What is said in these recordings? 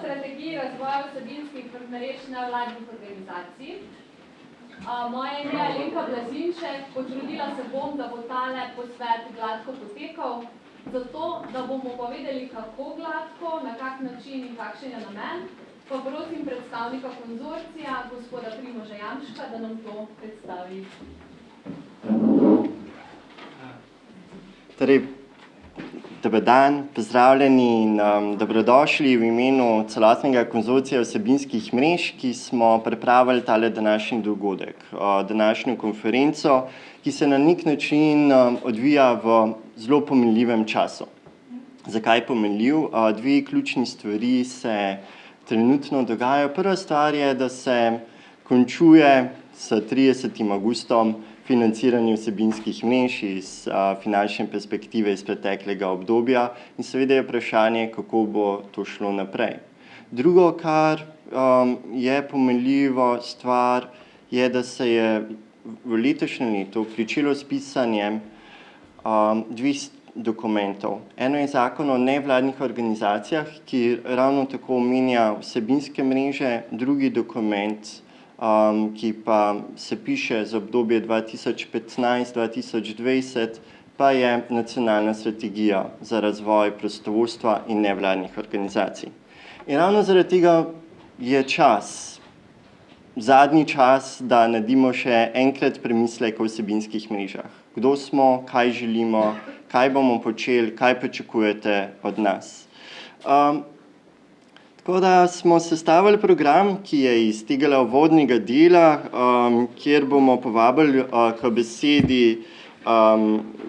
strategiji razvoja vsebinskih mrež nevladnih organizacij. Moje ime je Alenka Blazinšek, potrudila se bom, da bo tale posvet gladko potekal, zato, da bomo povedali, kako gladko, na kak način in kakšen je namen, pa prosim predstavnika konzorcija, gospoda Primoža Jamška, da nam to predstavi. Torej, dober dan, pozdravljeni in dobrodošli v imenu celotnega konzorcija vsebinskih mrež, ki smo pripravili tale današnji dogodek, današnjo konferenco, ki se na nek način odvija v zelo pomenljivem času. Zakaj pomenljiv? Dve ključni stvari se trenutno dogajajo. Prva stvar je, da se končuje s 30. avgustom financiranje vsebinskih mrež iz finančne perspektive iz preteklega obdobja in seveda je vprašanje, kako bo to šlo naprej. Drugo, kar je pomenljivo stvar, je, da se je v letošnjem letu pričelo s pisanjem dveh dokumentov. Eno je zakon o nevladnih organizacijah, ki ravno tako omenja vsebinske mreže, drugi dokument, ki pa se piše za obdobje 2015-2020, pa je nacionalna strategija za razvoj prostovoljstva in nevladnih organizacij. In ravno zaradi tega je čas, zadnji čas, da naredimo še enkrat premislek o vsebinskih mrežah. Kdo smo, kaj želimo, kaj bomo počeli, kaj pričakujete od nas. Tako da smo sestavili program, ki je iz tega uvodnega dela, kjer bomo povabili k besedi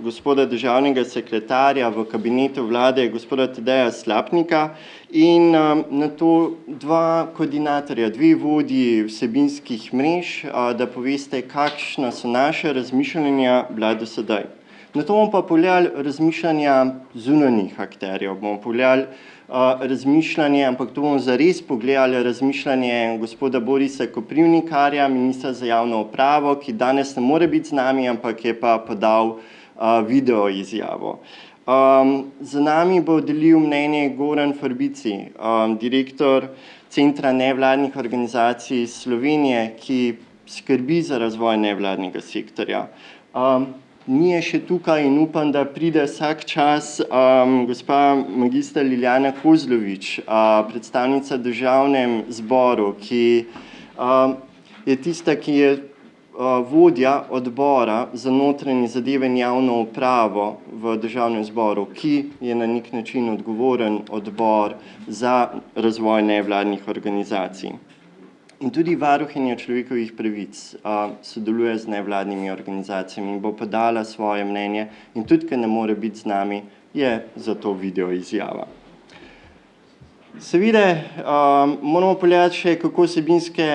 gospoda državnega sekretarja v kabinetu vlade, gospoda Tadeja Slapnika, in na to dva koordinatorja, dve vodji vsebinskih mrež, da poveste, kakšna so naše razmišljanja bila do sedaj. Na to bomo pa pogledali razmišljanja zunanjih akterjev, bomo pogledali razmišljanje, ampak to bomo zares pogledali razmišljanje gospoda Borisa Koprivnikarja, ministra za javno upravo, ki danes ne more biti z nami, ampak je pa podal video izjavo. Za nami bo delil mnenje Goran Farbici, direktor Centra nevladnih organizacij Slovenije, ki skrbi za razvoj nevladnega sektorja. Ni je še tukaj in upam, da pride vsak čas gospa magistra Liljana Kozlovič, predstavnica državnem zboru, ki je tista, ki je vodja odbora za notranje zadeve in javno upravo v državnem zboru, ki je na nek način odgovoren odbor za razvoj nevladnih organizacij. In tudi varuhinja človekovih pravic sodeluje z nevladnimi organizacijami in bo podala svoje mnenje in tudi, ker ne more biti z nami, je za to video izjava. Seveda moramo pogledati še, kako vsebinske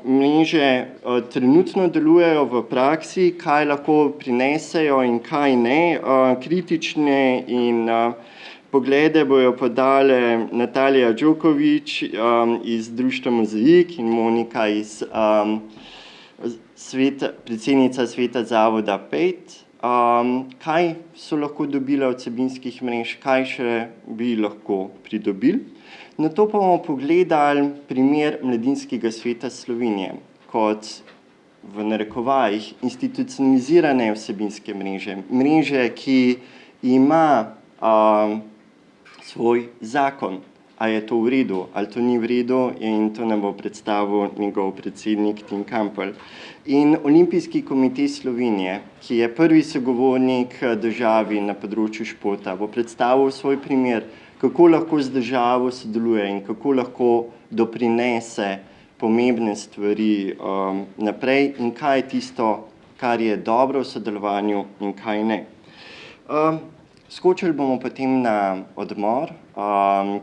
mreže trenutno delujejo v praksi, kaj lahko prinesejo in kaj ne. Kritične in poglede bojo podale Natalija Đoković iz Društva Mozaik in Monika iz predsednica sveta zavoda PET. Kaj so lahko dobile od vsebinskih mrež, kaj še bi lahko pridobili. Na to pa bomo pogledali primer Mladinskega sveta Slovenije kot v narekovajih institucionalizirane vsebinske mreže. Mreže, ki ima svoj zakon. A je to v redu, ali to ni v redu, in to nam bo predstavil njegov predsednik Tim Kampl. In Olimpijski komite Slovenije, ki je prvi sogovornik državi na področju športa, bo predstavil svoj primer, kako lahko z državo sodeluje in kako lahko doprinese pomembne stvari naprej in kaj je tisto, kar je dobro v sodelovanju in kaj ne. Skočili bomo potem na odmor,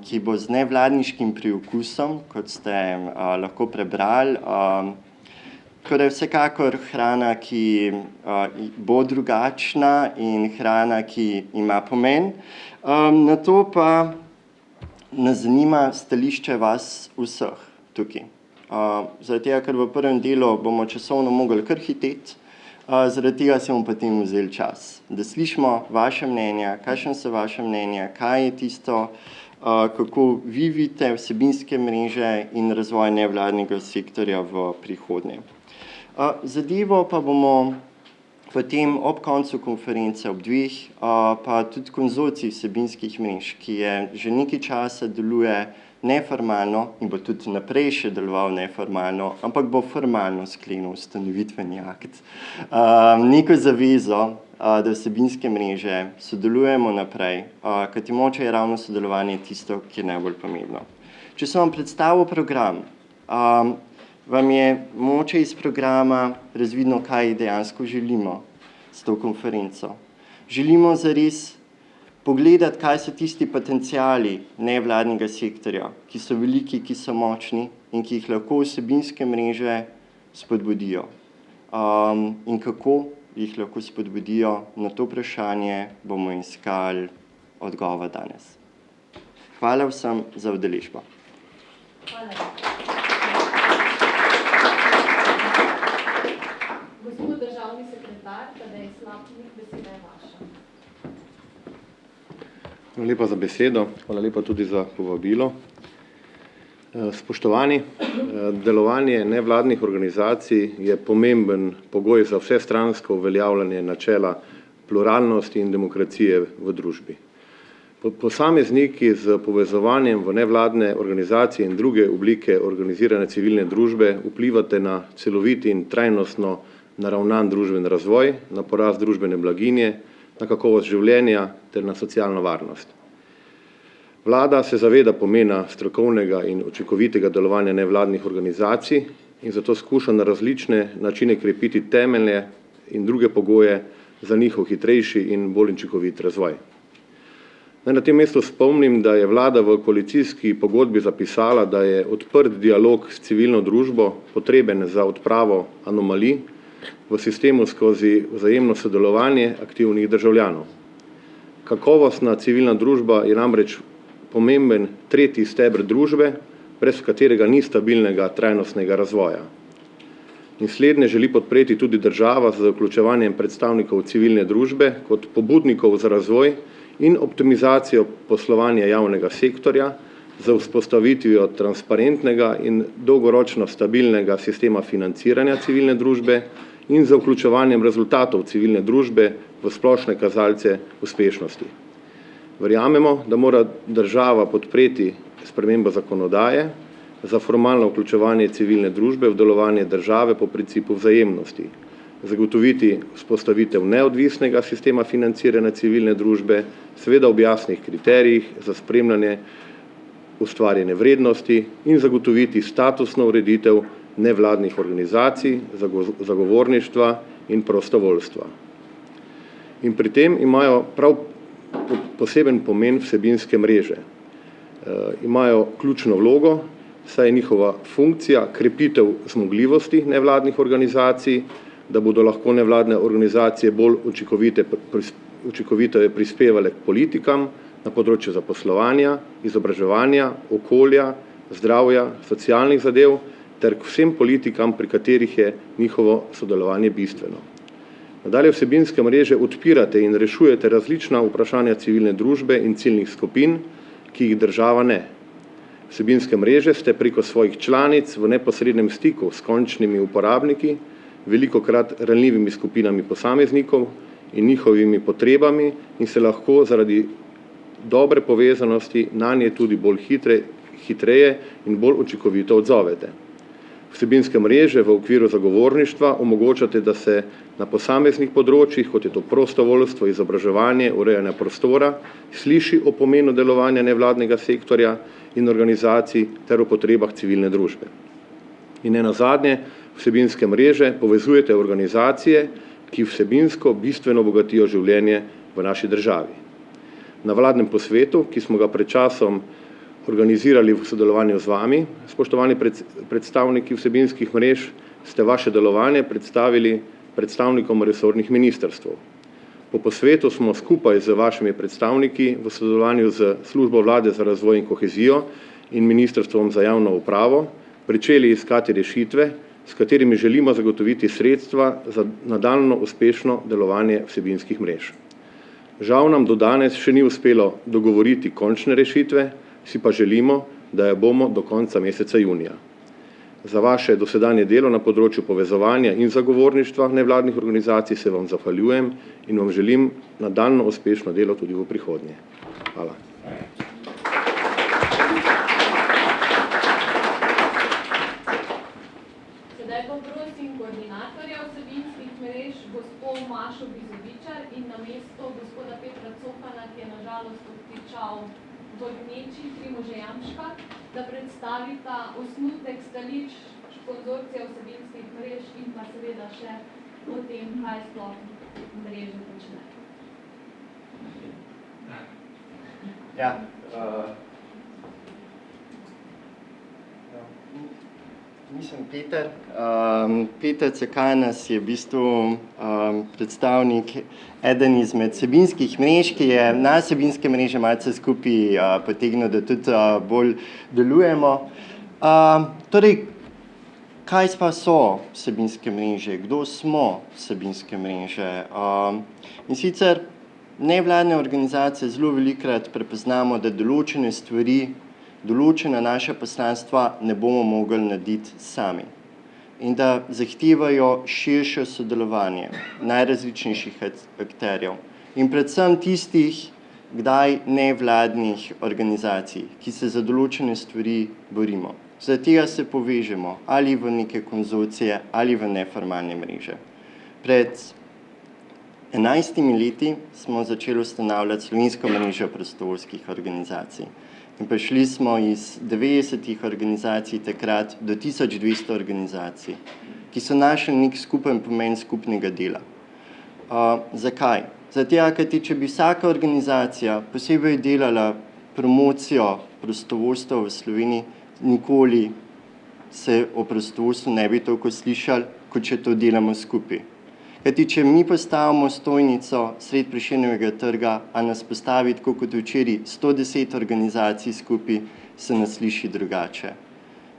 ki bo z nevladniškim priokusom, kot ste lahko prebrali. Torej vsekakor hrana, ki bo drugačna in hrana, ki ima pomen. Na to pa nas zanima stališče vas vseh tukaj. Zaradi tega, ker v prvem delu bomo časovno mogli kar hiteti, zaradi tega se bomo potem vzeli čas, da slišimo vaše mnenja, kakšne so vaše mnenja, kaj je tisto, kako vi vidite vsebinske mreže in razvoj nevladnega sektorja v prihodnje. Zadevo pa bomo potem ob koncu konference, ob dveh, pa tudi konzorcij vsebinskih mrež, ki je že nekaj časa deluje neformalno in bo tudi naprej še deloval neformalno, ampak bo formalno sklenil ustanovitveni akt. Neko zavezo, da vsebinske mreže sodelujemo naprej, kajti moče je ravno sodelovanje tisto, ki je najbolj pomembno. Če sem vam predstavil program, vam je moče iz programa razvidno, kaj dejansko želimo s to konferenco. Želimo zares pogledati, kaj so tisti potenciali nevladnega sektorja, ki so veliki, ki so močni in ki jih lahko vsebinske mreže spodbudijo. In kako jih lahko spodbudijo, na to vprašanje bomo iskali odgovor danes. Hvala vsem za udeležbo. Hvala. Gospod državni sekretar, Tadej Slapnik, beseda je vaša. Hvala lepa za besedo, hvala lepa tudi za povabilo. Spoštovani, delovanje nevladnih organizacij je pomemben pogoj za vsestransko uveljavljanje načela pluralnosti in demokracije v družbi. Posamezniki z povezovanjem v nevladne organizacije in druge oblike organizirane civilne družbe vplivate na celovit in trajnostno naravnan družben razvoj, na porast družbene blaginje, na kakovost življenja ter na socialno varnost. Vlada se zaveda pomena strokovnega in učinkovitega delovanja nevladnih organizacij in zato skuša na različne načine krepiti temelje in druge pogoje za njihov hitrejši in bolj učinkovit razvoj. Naj na tem mestu spomnim, da je vlada v koalicijski pogodbi zapisala, da je odprt dialog s civilno družbo potreben za odpravo anomalij v sistemu skozi vzajemno sodelovanje aktivnih državljanov. Kakovostna civilna družba je namreč pomemben tretji steber družbe, brez katerega ni stabilnega trajnostnega razvoja. In slednje želi podpreti tudi država z vključevanjem predstavnikov civilne družbe kot pobudnikov za razvoj in optimizacijo poslovanja javnega sektorja za vzpostavitvijo transparentnega in dolgoročno stabilnega sistema financiranja civilne družbe in za vključevanjem rezultatov civilne družbe v splošne kazalce uspešnosti. Verjamemo, da mora država podpreti spremembo zakonodaje za formalno vključevanje civilne družbe v delovanje države po principu vzajemnosti, zagotoviti vzpostavitev neodvisnega sistema financiranja civilne družbe, seveda ob jasnih kriterijih za spremljanje ustvarjene vrednosti in zagotoviti statusno ureditev nevladnih organizacij, zagovorništva in prostovoljstva. In pri tem imajo prav poseben pomen vsebinske mreže. Imajo ključno vlogo, saj je njihova funkcija krepitev zmogljivosti nevladnih organizacij, da bodo lahko nevladne organizacije bolj učinkovito prispevale k politikam na področju zaposlovanja, izobraževanja, okolja, zdravja, socialnih zadev ter k vsem politikam, pri katerih je njihovo sodelovanje bistveno. Nadalje vsebinske mreže odpirate in rešujete različna vprašanja civilne družbe in ciljnih skupin, ki jih država ne. Vsebinske mreže ste preko svojih članic v neposrednem stiku s končnimi uporabniki, velikokrat ranljivimi skupinami posameznikov in njihovimi potrebami in se lahko zaradi dobre povezanosti nanje tudi bolj hitreje in bolj učinkovito odzovete. Vsebinske mreže v okviru zagovorništva omogočate, da se na posameznih področjih, kot je to prostovoljstvo, izobraževanje, urejanje prostora, sliši o pomenu delovanja nevladnega sektorja in organizacij ter o potrebah civilne družbe. In nenazadnje, vsebinske mreže povezujete organizacije, ki vsebinsko bistveno bogatijo življenje v naši državi. Na vladnem posvetu, ki smo ga pred časom organizirali v sodelovanju z vami, spoštovani predstavniki vsebinskih mrež, ste vaše delovanje predstavili predstavnikom resornih ministrstev. Po posvetu smo skupaj z vašimi predstavniki v sodelovanju z Službo vlade za razvoj in kohezijo in Ministrstvom za javno upravo pričeli iskati rešitve, s katerimi želimo zagotoviti sredstva za nadaljnjo uspešno delovanje vsebinskih mrež. Žal nam do danes še ni uspelo dogovoriti končne rešitve, si pa želimo, da jo bomo do konca meseca junija. Za vaše dosedanje delo na področju povezovanja in zagovorništva nevladnih organizacij se vam zahvaljujem in vam želim nadaljnje uspešno delo tudi v prihodnje. Hvala. Sedaj pa prosim koordinatorja vsebinskih mrež, gospod Mašo Bizovičar in namesto gospoda Petra Cofana, ki je na žalost obtičal v gneči Primoža Jamška, da predstavita osnutek stališč konzorcija vsebinskih mrež in pa seveda še o tem, kaj sploh mreže počne. Ja, nisem Peter. Peter Cekanas je v bistvu predstavnik eden izmed vsebinskih mrež, ki je na vsebinske mreže malce skupaj potegnil, da tudi bolj delujemo. Torej, kaj pa so vsebinske mreže? Kdo smo vsebinske mreže? In sicer nevladne organizacije zelo velikokrat prepoznamo, da določene stvari, določena naša poslanstva ne bomo mogli narediti sami in da zahtevajo širše sodelovanje najrazličnejših akterjev in predvsem tistih, kdaj nevladnih organizacij, ki se za določene stvari borimo. Zaradi tega se povežemo ali v neke konzorcije ali v neformalne mreže. Pred 11 leti smo začeli ustanavljati Slovensko mrežo prostovoljskih organizacij. In prišli smo iz 90 organizacij takrat do 1200 organizacij, ki so našli nek skupen pomen skupnega dela. Zakaj? Zato, kajti če bi vsaka organizacija posebej delala promocijo prostovoljstva v Sloveniji, nikoli se o prostovoljstvu ne bi toliko slišali, kot če to delamo skupaj. Kajti, če mi postavimo stojnico sred Prešernovega trga, a nas postavi tako kot včeraj 110 organizacij skupaj, se nas sliši drugače.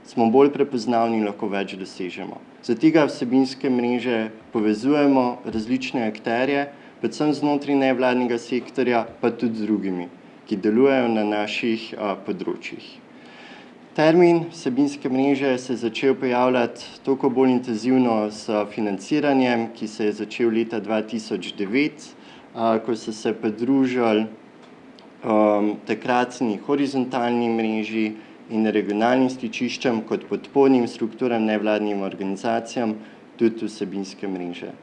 Smo bolj prepoznavni in lahko več dosežemo. Zato vsebinske mreže povezujemo različne akterje, predvsem znotraj nevladnega sektorja, pa tudi z drugimi, ki delujejo na naših področjih. Termin vsebinske mreže se je začel pojavljati toliko bolj intenzivno s financiranjem, ki se je začel leta 2009, ko so se pridružili takratni horizontalni mreži in regionalnim stičiščem kot podpornim strukturam nevladnim organizacijam tudi vsebinske mreže.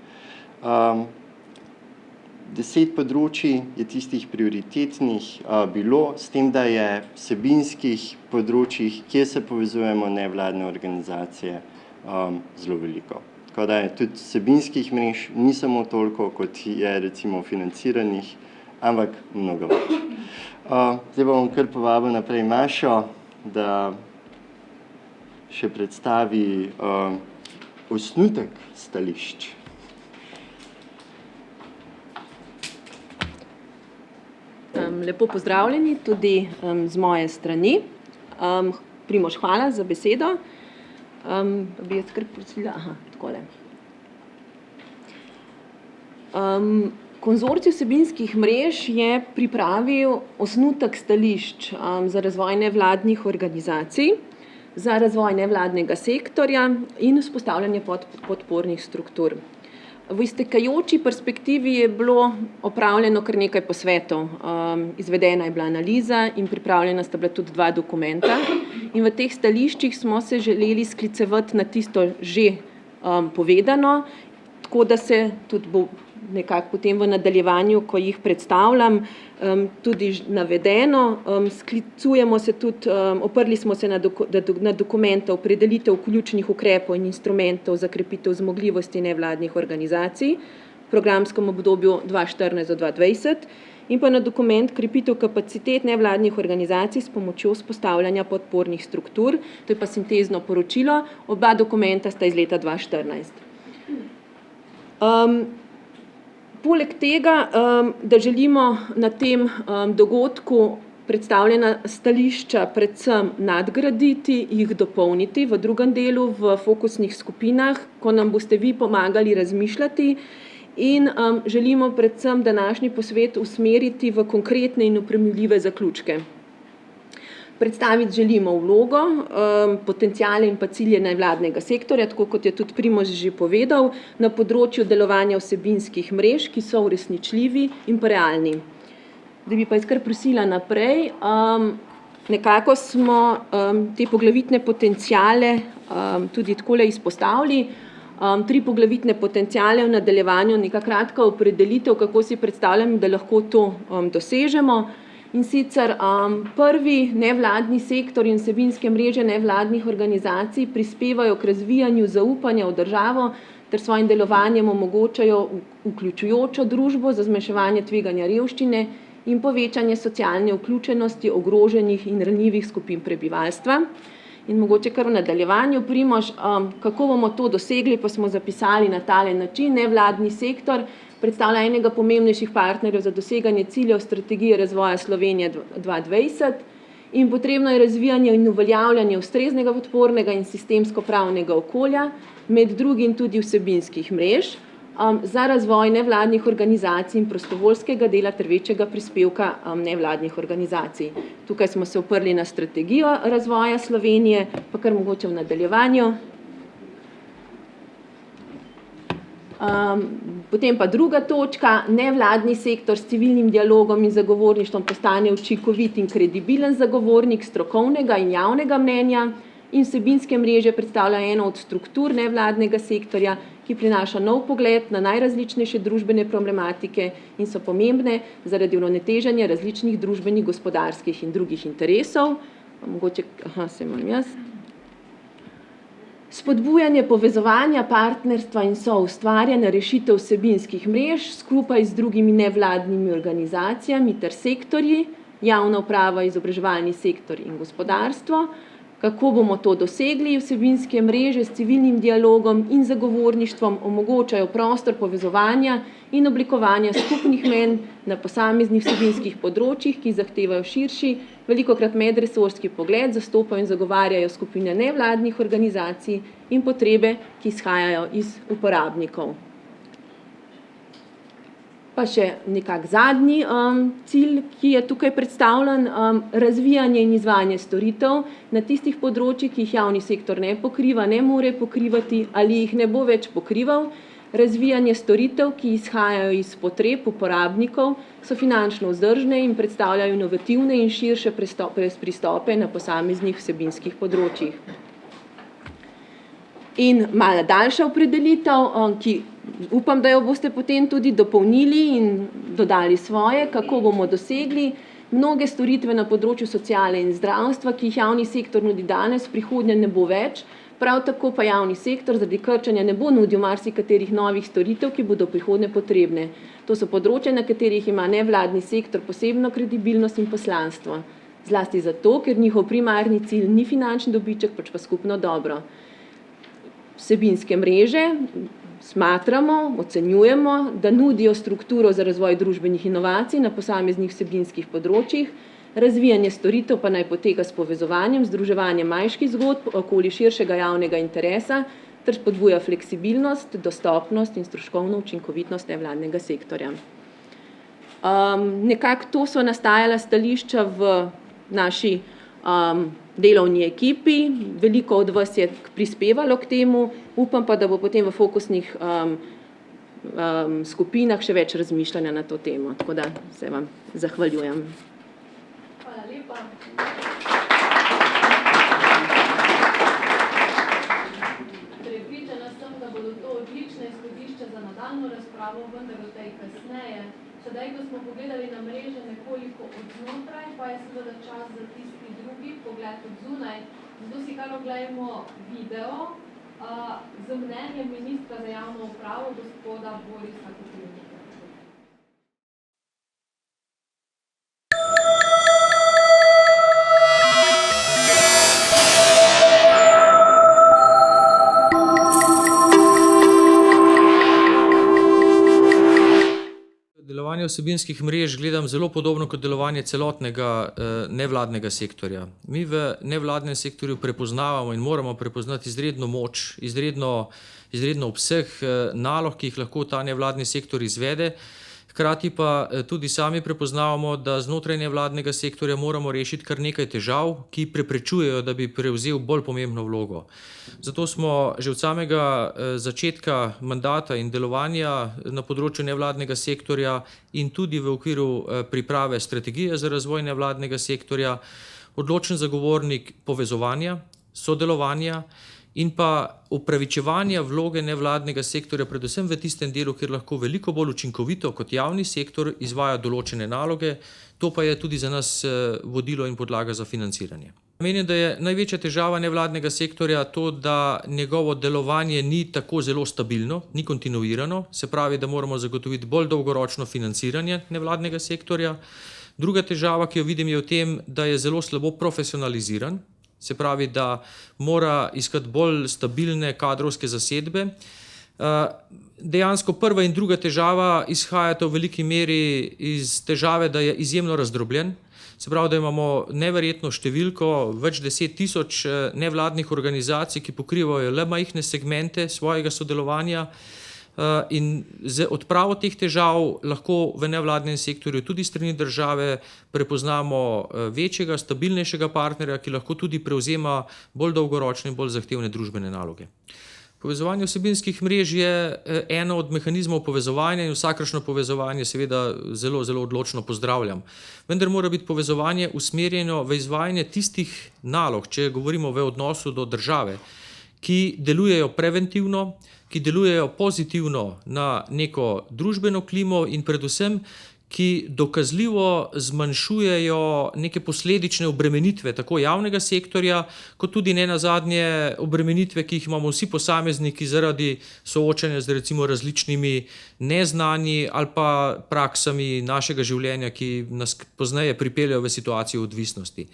10 področij je tistih prioritetnih bilo, s tem, da je vsebinskih področjih, kjer se povezujemo nevladne organizacije, zelo veliko. Tako da je tudi vsebinskih mrež ni samo toliko, kot je recimo financiranih, ampak mnogo več. Zdaj bom kar povabil naprej Mašo, da še predstavi osnutek stališč. Lepo pozdravljeni tudi z moje strani. Primož, hvala za besedo. Bi jaz kar prosila? Takole. Konzorcij vsebinskih mrež je pripravil osnutek stališč za razvoj nevladnih organizacij, za razvoj nevladnega sektorja in vzpostavljanje podpornih struktur. V iztekajoči perspektivi je bilo opravljeno kar nekaj posvetov. Izvedena je bila analiza in pripravljena sta bila tudi 2 dokumenta. In v teh stališčih smo se želeli sklicevati na tisto že povedano, tako da se tudi bo nekako potem v nadaljevanju, ko jih predstavljam, tudi navedeno. Sklicujemo se tudi, oprli smo se na dokumente opredelitev ključnih ukrepov in instrumentov za krepitev zmogljivosti nevladnih organizacij v programskem obdobju 2014-2020 in pa na dokument krepitev kapacitet nevladnih organizacij s pomočjo vzpostavljanja podpornih struktur, to je pa sintezno poročilo, oba dokumenta sta iz leta 2014. Poleg tega, da želimo na tem dogodku predstavljena stališča predvsem nadgraditi, jih dopolniti v drugem delu v fokusnih skupinah, ko nam boste vi pomagali razmišljati in želimo predvsem današnji posvet usmeriti v konkretne in oprijemljive zaključke. Predstaviti želimo vlogo, potenciale in pa cilje nevladnega sektorja, tako kot je tudi Primož že povedal, na področju delovanja vsebinskih mrež, ki so uresničljivi in pa realni. Da bi pa jaz kar prosila naprej, nekako smo te poglavitne potenciale tudi takole izpostavili. 3 poglavitne potenciale v nadaljevanju, neka kratka opredelitev, kako si predstavljam, da lahko to dosežemo. In sicer prvi nevladni sektor in vsebinske mreže nevladnih organizacij prispevajo k razvijanju zaupanja v državo ter svojim delovanjem omogočajo vključujočo družbo za zmanjševanje tveganja revščine in povečanje socialne vključenosti ogroženih in ranljivih skupin prebivalstva. In mogoče kar v nadaljevanju, Primož, kako bomo to dosegli, pa smo zapisali na tale način. Nevladni sektor predstavlja enega pomembnejših partnerjev za doseganje ciljev strategije razvoja Slovenije 2020 in potrebno je razvijanje in uveljavljanje ustreznega, podpornega in sistemsko pravnega okolja, med drugim tudi vsebinskih mrež, za razvoj nevladnih organizacij in prostovoljskega dela ter večjega prispevka nevladnih organizacij. Tukaj smo se oprli na strategijo razvoja Slovenije, pa kar mogoče v nadaljevanju. Potem pa druga točka, nevladni sektor s civilnim dialogom in zagovorništvom postane učinkovit in kredibilen zagovornik strokovnega in javnega mnenja in vsebinske mreže predstavlja eno od struktur nevladnega sektorja, ki prinaša nov pogled na najrazličnejše družbene problematike in so pomembne zaradi uravnoteženja različnih družbenih, gospodarskih in drugih interesov. Mogoče, se imam jaz. Spodbujanje povezovanja, partnerstva in soustvarjanja rešitev vsebinskih mrež skupaj z drugimi nevladnimi organizacijami ter sektorji, javna uprava, izobraževalni sektor in gospodarstvo. Kako bomo to dosegli? Vsebinske mreže s civilnim dialogom in zagovorništvom omogočajo prostor povezovanja in oblikovanja skupnih mnenj na posameznih vsebinskih področjih, ki zahtevajo širši, velikokrat medresorski pogled, zastopajo in zagovarjajo skupine nevladnih organizacij in potrebe, ki izhajajo iz uporabnikov. Pa še nekak zadnji cilj, ki je tukaj predstavljen, razvijanje in izvajanje storitev na tistih področjih, ki jih javni sektor ne pokriva, ne more pokrivati ali jih ne bo več pokrival. Razvijanje storitev, ki izhajajo iz potreb uporabnikov, so finančno vzdržne in predstavljajo inovativne in širše pristope na posameznih vsebinskih področjih. In malo daljša opredelitev, ki upam, da jo boste potem tudi dopolnili in dodali svoje, kako bomo dosegli mnoge storitve na področju sociale in zdravstva, ki jih javni sektor nudi danes, v prihodnje ne bo več. Prav tako pa javni sektor zaradi krčenja ne bo nudil marsikaterih novih storitev, ki bodo v prihodnje potrebne. To so področja, na katerih ima nevladni sektor posebno kredibilnost in poslanstvo. Zlasti zato, ker njihov primarni cilj ni finančni dobiček, pač pa skupno dobro. Vsebinske mreže smatramo, ocenjujemo, da nudijo strukturo za razvoj družbenih inovacij na posameznih vsebinskih področjih, razvijanje storitev pa naj poteka s povezovanjem, združevanjem manjših zgodb okoli širšega javnega interesa ter spodbuja fleksibilnost, dostopnost in stroškovno učinkovitnost nevladnega sektorja. Nekako to so nastajala stališča v naši delovni ekipi, veliko od vas je prispevalo k temu, upam pa, da bo potem v fokusnih skupinah še več razmišljanja na to temo. Tako da se vam zahvaljujem. Hvala lepa. Prepričana sem, da bodo to odlične izhodišča za nadaljnjo razpravo, vendar o tej kasneje. Sedaj, ko smo pogledali na mreže nekoliko od znotraj, pa je seveda čas za tisti drugi pogled od zunaj. Zato si kar oglejmo video z mnenjem ministra za javno upravo, gospoda Borisa Koprivnika. Delovanje vsebinskih mrež gledam zelo podobno kot delovanje celotnega nevladnega sektorja. Mi v nevladnem sektorju prepoznavamo in moramo prepoznati izredno moč, izredno obseg nalog, ki jih lahko ta nevladni sektor izvede. Hkrati pa tudi sami prepoznavamo, da znotraj nevladnega sektorja moramo rešiti kar nekaj težav, ki preprečujejo, da bi prevzel bolj pomembno vlogo. Zato smo že od samega začetka mandata in delovanja na področju nevladnega sektorja in tudi v okviru priprave strategije za razvoj nevladnega sektorja odločen zagovornik povezovanja, sodelovanja in pa upravičevanja vloge nevladnega sektorja, predvsem v tistem delu, kjer lahko veliko bolj učinkovito kot javni sektor izvaja določene naloge, to pa je tudi za nas vodilo in podlaga za financiranje. Menim, da je največja težava nevladnega sektorja to, da njegovo delovanje ni tako zelo stabilno, ni kontinuirano, se pravi, da moramo zagotoviti bolj dolgoročno financiranje nevladnega sektorja. Druga težava, ki jo vidim, je v tem, da je zelo slabo profesionaliziran, se pravi, da mora iskati bolj stabilne kadrovske zasedbe. Dejansko prva in druga težava izhajata v veliki meri iz težave, da je izjemno razdrobljen. Se pravi, da imamo neverjetno številko, več 10 000 nevladnih organizacij, ki pokrivajo le majhne segmente svojega sodelovanja. In z odpravo teh težav lahko v nevladnem sektorju tudi strani države prepoznamo večjega, stabilnejšega partnerja, ki lahko tudi prevzema bolj dolgoročne in bolj zahtevne družbene naloge. Povezovanje vsebinskih mrež je eno od mehanizmov povezovanja in vsakršno povezovanje seveda zelo odločno pozdravljam. Vendar mora biti povezovanje usmerjeno v izvajanje tistih nalog, če govorimo v odnosu do države, ki delujejo preventivno, ki delujejo pozitivno na neko družbeno klimo in predvsem, ki dokazljivo zmanjšujejo neke posledične obremenitve tako javnega sektorja, kot tudi nenazadnje obremenitve, ki jih imamo vsi posamezniki zaradi soočanja z recimo različnimi neznanji ali pa praksami našega življenja, ki nas pozneje pripeljejo v situacijo odvisnosti.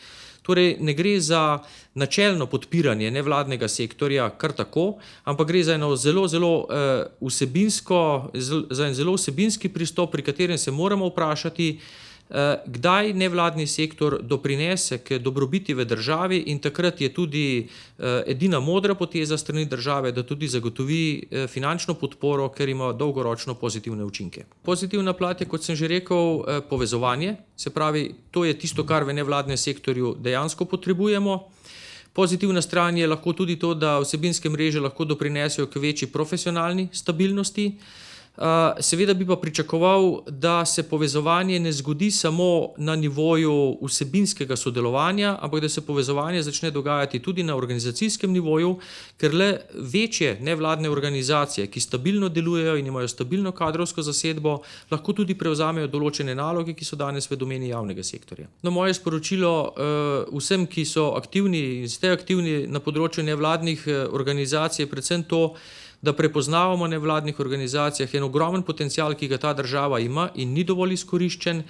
Torej, ne gre za načelno podpiranje nevladnega sektorja kar tako, ampak gre za eno zelo vsebinski pristop, pri katerem se moramo vprašati, kdaj nevladni sektor doprinese k dobrobiti v državi in takrat je tudi edina modra poteza strani države, da tudi zagotovi finančno podporo, ker ima dolgoročno pozitivne učinke. Pozitivna plat je, kot sem že rekel, povezovanje, se pravi, to je tisto, kar v nevladnem sektorju dejansko potrebujemo. Pozitivna stran je lahko tudi to, da vsebinske mreže lahko doprinesejo k večji profesionalni stabilnosti. Seveda bi pa pričakoval, da se povezovanje ne zgodi samo na nivoju vsebinskega sodelovanja, ampak da se povezovanje začne dogajati tudi na organizacijskem nivoju, ker le večje nevladne organizacije, ki stabilno delujejo in imajo stabilno kadrovsko zasedbo, lahko tudi prevzamejo določene naloge, ki so danes v domeni javnega sektorja. No, moje sporočilo vsem, ki so aktivni in ste aktivni na področju nevladnih organizacij, je predvsem to, da prepoznavamo v nevladnih organizacijah en ogromen potencial, ki ga ta država ima in ni dovolj izkoriščen,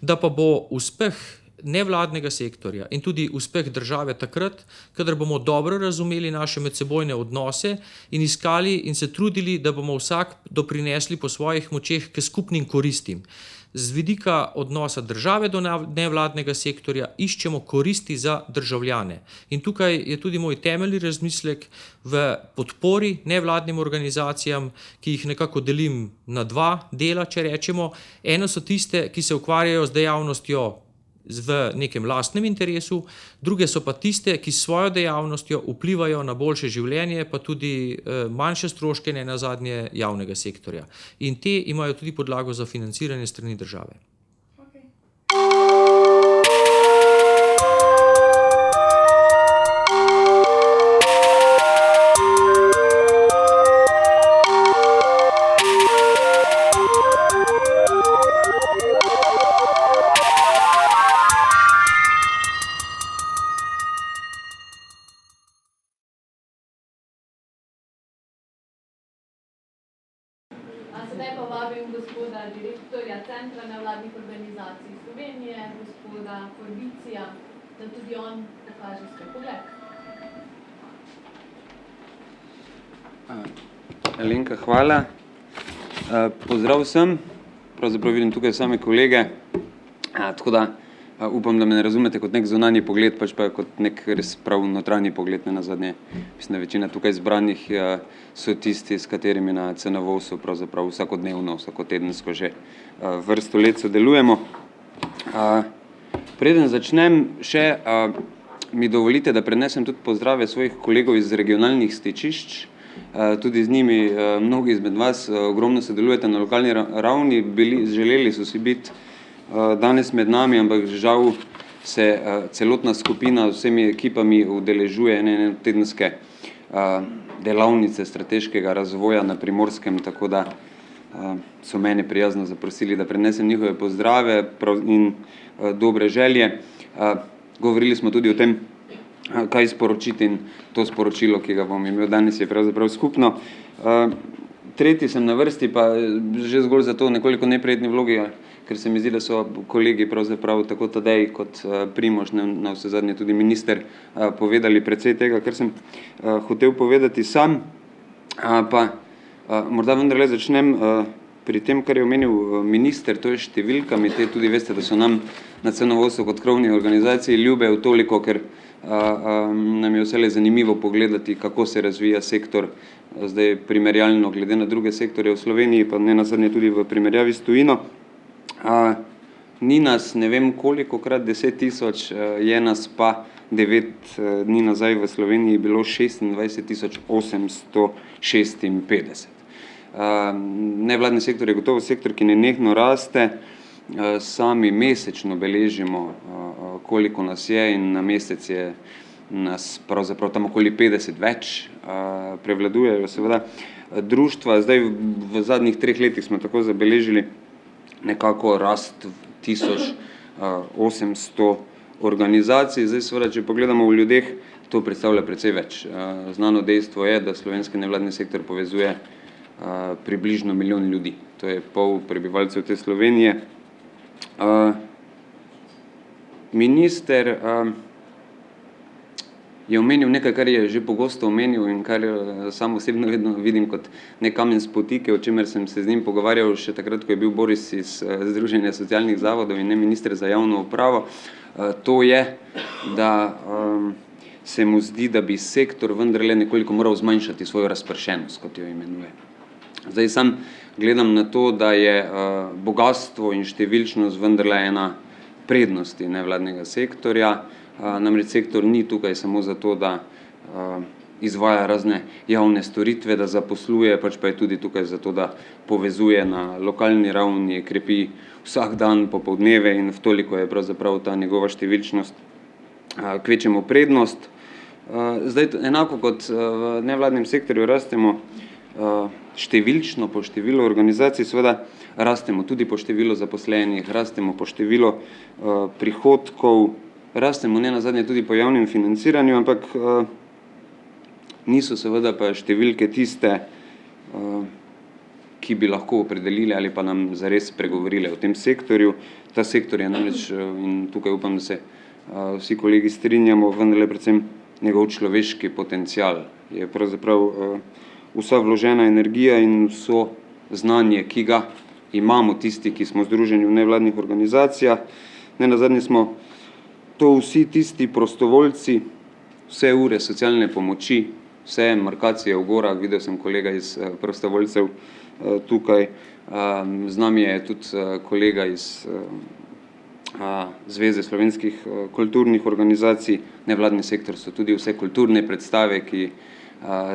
da pa bo uspeh nevladnega sektorja in tudi uspeh države takrat, kadar bomo dobro razumeli naše medsebojne odnose in iskali in se trudili, da bomo vsak doprinesli po svojih močeh k skupnim koristim. Z vidika odnosa države do nevladnega sektorja iščemo koristi za državljane. In tukaj je tudi moj temeljni razmislek v podpori nevladnim organizacijam, ki jih nekako delim na dva dela, če rečemo. Eno so tiste, ki se ukvarjajo z dejavnostjo v nekem lastnem interesu, druge so pa tiste, ki s svojo dejavnostjo vplivajo na boljše življenje, pa tudi manjše stroške nenazadnje javnega sektorja. In te imajo tudi podlago za financiranje strani države. Sedaj pa vabim gospoda direktorja Centra nevladnih organizacij Slovenije, gospoda Forbicija, da tudi on pokaže svoj pogled. Alenka, hvala. Pozdrav vsem, pravzaprav vidim tukaj same kolege. Tako da Upam, da me ne razumete kot nek zunanji pogled, pač pa kot nek res prav notranji pogled, ne nazadnje. Mislim, da večina tukaj zbranih so tisti, s katerimi na CNVOS-u pravzaprav vsakodnevno, vsakotedensko že vrsto let sodelujemo. Preden začnem še, mi dovolite, da prenesem tudi pozdrave svojih kolegov iz regionalnih stičišč. Tudi z njimi mnogi izmed vas ogromno sodelujete na lokalni ravni, želeli so si biti danes med nami, ampak žal se celotna skupina z vsemi ekipami udeležuje ene tedenske delavnice strateškega razvoja na Primorskem, tako da so mene prijazno zaprosili, da prenesem njihove pozdrave in dobre želje. Govorili smo tudi o tem, kaj sporočiti, in to sporočilo, ki ga bom imel danes, je pravzaprav skupno. Tretji sem na vrsti, pa že zgolj zato nekoliko neprijetni vlogi, ker se mi zdi, da so kolegi pravzaprav tako Tadej kot Primož, na vse zadnje tudi minister, povedali precej tega, kar sem hotel povedati sam. Pa morda vendarle začnem pri tem, kar je omenil minister, to je številkami. Te tudi veste, da so nam na CNVOS-u kot krovni organizaciji ljube v toliko, ker nam je vselej zanimivo pogledati, kako se razvija sektor zdaj primerjalno glede na druge sektorje v Sloveniji, pa ne nazadnje tudi v primerjavi s tujino. Ni nas ne vem kolikokrat 10.000, je nas pa 9 dni nazaj v Sloveniji bilo 26.856. Nevladni sektor je gotovo sektor, ki nenehno raste, sami mesečno beležimo, koliko nas je, in na mesec je nas pravzaprav tam okoli 50 več, prevladujejo seveda društva. Zdaj v zadnjih 3 letih smo tako zabeležili nekako rast 1800 organizacij. Zdaj seveda, če pogledamo v ljudeh, to predstavlja precej več. Znano dejstvo je, da slovenski nevladni sektor povezuje približno 1 milijon ljudi. To je pol prebivalcev te Slovenije. Minister je omenil nekaj, kar je že pogosto omenil in kar sam osebno vedno vidim kot nek kamen spotike, o čemer sem se z njim pogovarjal še takrat, ko je bil Boris iz Združenja socialnih zavodov in ne minister za javno upravo. To je, da se mu zdi, da bi sektor vendarle nekoliko moral zmanjšati svojo razpršenost, kot jo imenuje. Zdaj sam gledam na to, da je bogastvo in številčnost vendarle ena prednosti nevladnega sektorja. Namreč sektor ni tukaj samo zato, da izvaja razne javne storitve, da zaposluje, pač pa je tudi tukaj zato, da povezuje na lokalni ravni, krepi vsak dan popoldneve, in v toliko je pravzaprav ta njegova številčnost kvečjemu prednost. Zdaj, enako kot v nevladnem sektorju rastemo številčno po številu organizacij, seveda rastemo tudi po številu zaposlenih, rastemo po številu prihodkov, rastemo ne nazadnje tudi po javnem financiranju, ampak niso seveda pa številke tiste, ki bi lahko opredelili ali pa nam zares pregovorile o tem sektorju. Ta sektor je namreč, in tukaj upam, da se vsi kolegi strinjamo, vendarle predvsem njegov človeški potencial. Je pravzaprav vsa vložena energija in vso znanje, ki ga imamo tisti, ki smo združeni v nevladnih organizacijah. Ne nazadnje smo to vsi tisti prostovoljci, vse ure socialne pomoči, vse markacije v gorah, videl sem kolega iz prostovoljcev tukaj, z nami je tudi kolega iz Zveze slovenskih kulturnih organizacij. Nevladni sektor so tudi vse kulturne predstave, ki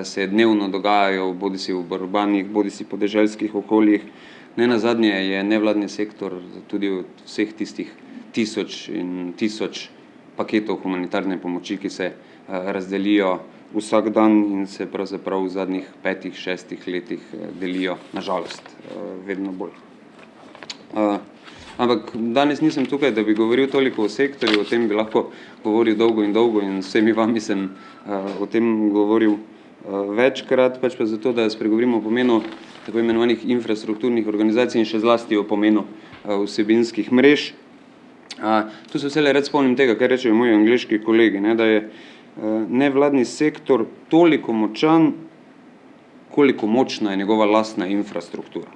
se dnevno dogajajo, bodisi v urbanih, bodisi podeželskih okoljih. Ne nazadnje je nevladni sektor tudi od vseh tistih 1000 in 1000 paketov humanitarne pomoči, ki se razdelijo vsak dan in se pravzaprav v zadnjih 5-6 letih delijo, nažalost, vedno bolj. Ampak danes nisem tukaj, da bi govoril toliko o sektorju, o tem bi lahko govoril dolgo in vsemi vami sem o tem govoril večkrat, pač pa zato, da spregovorimo o pomenu tako imenovanih infrastrukturnih organizacij in še zlasti o pomenu vsebinskih mrež. Tu se vselej rad spomnim tega, kar rečejo moji angleški kolegi, da je nevladni sektor toliko močan, koliko močna je njegova lastna infrastruktura.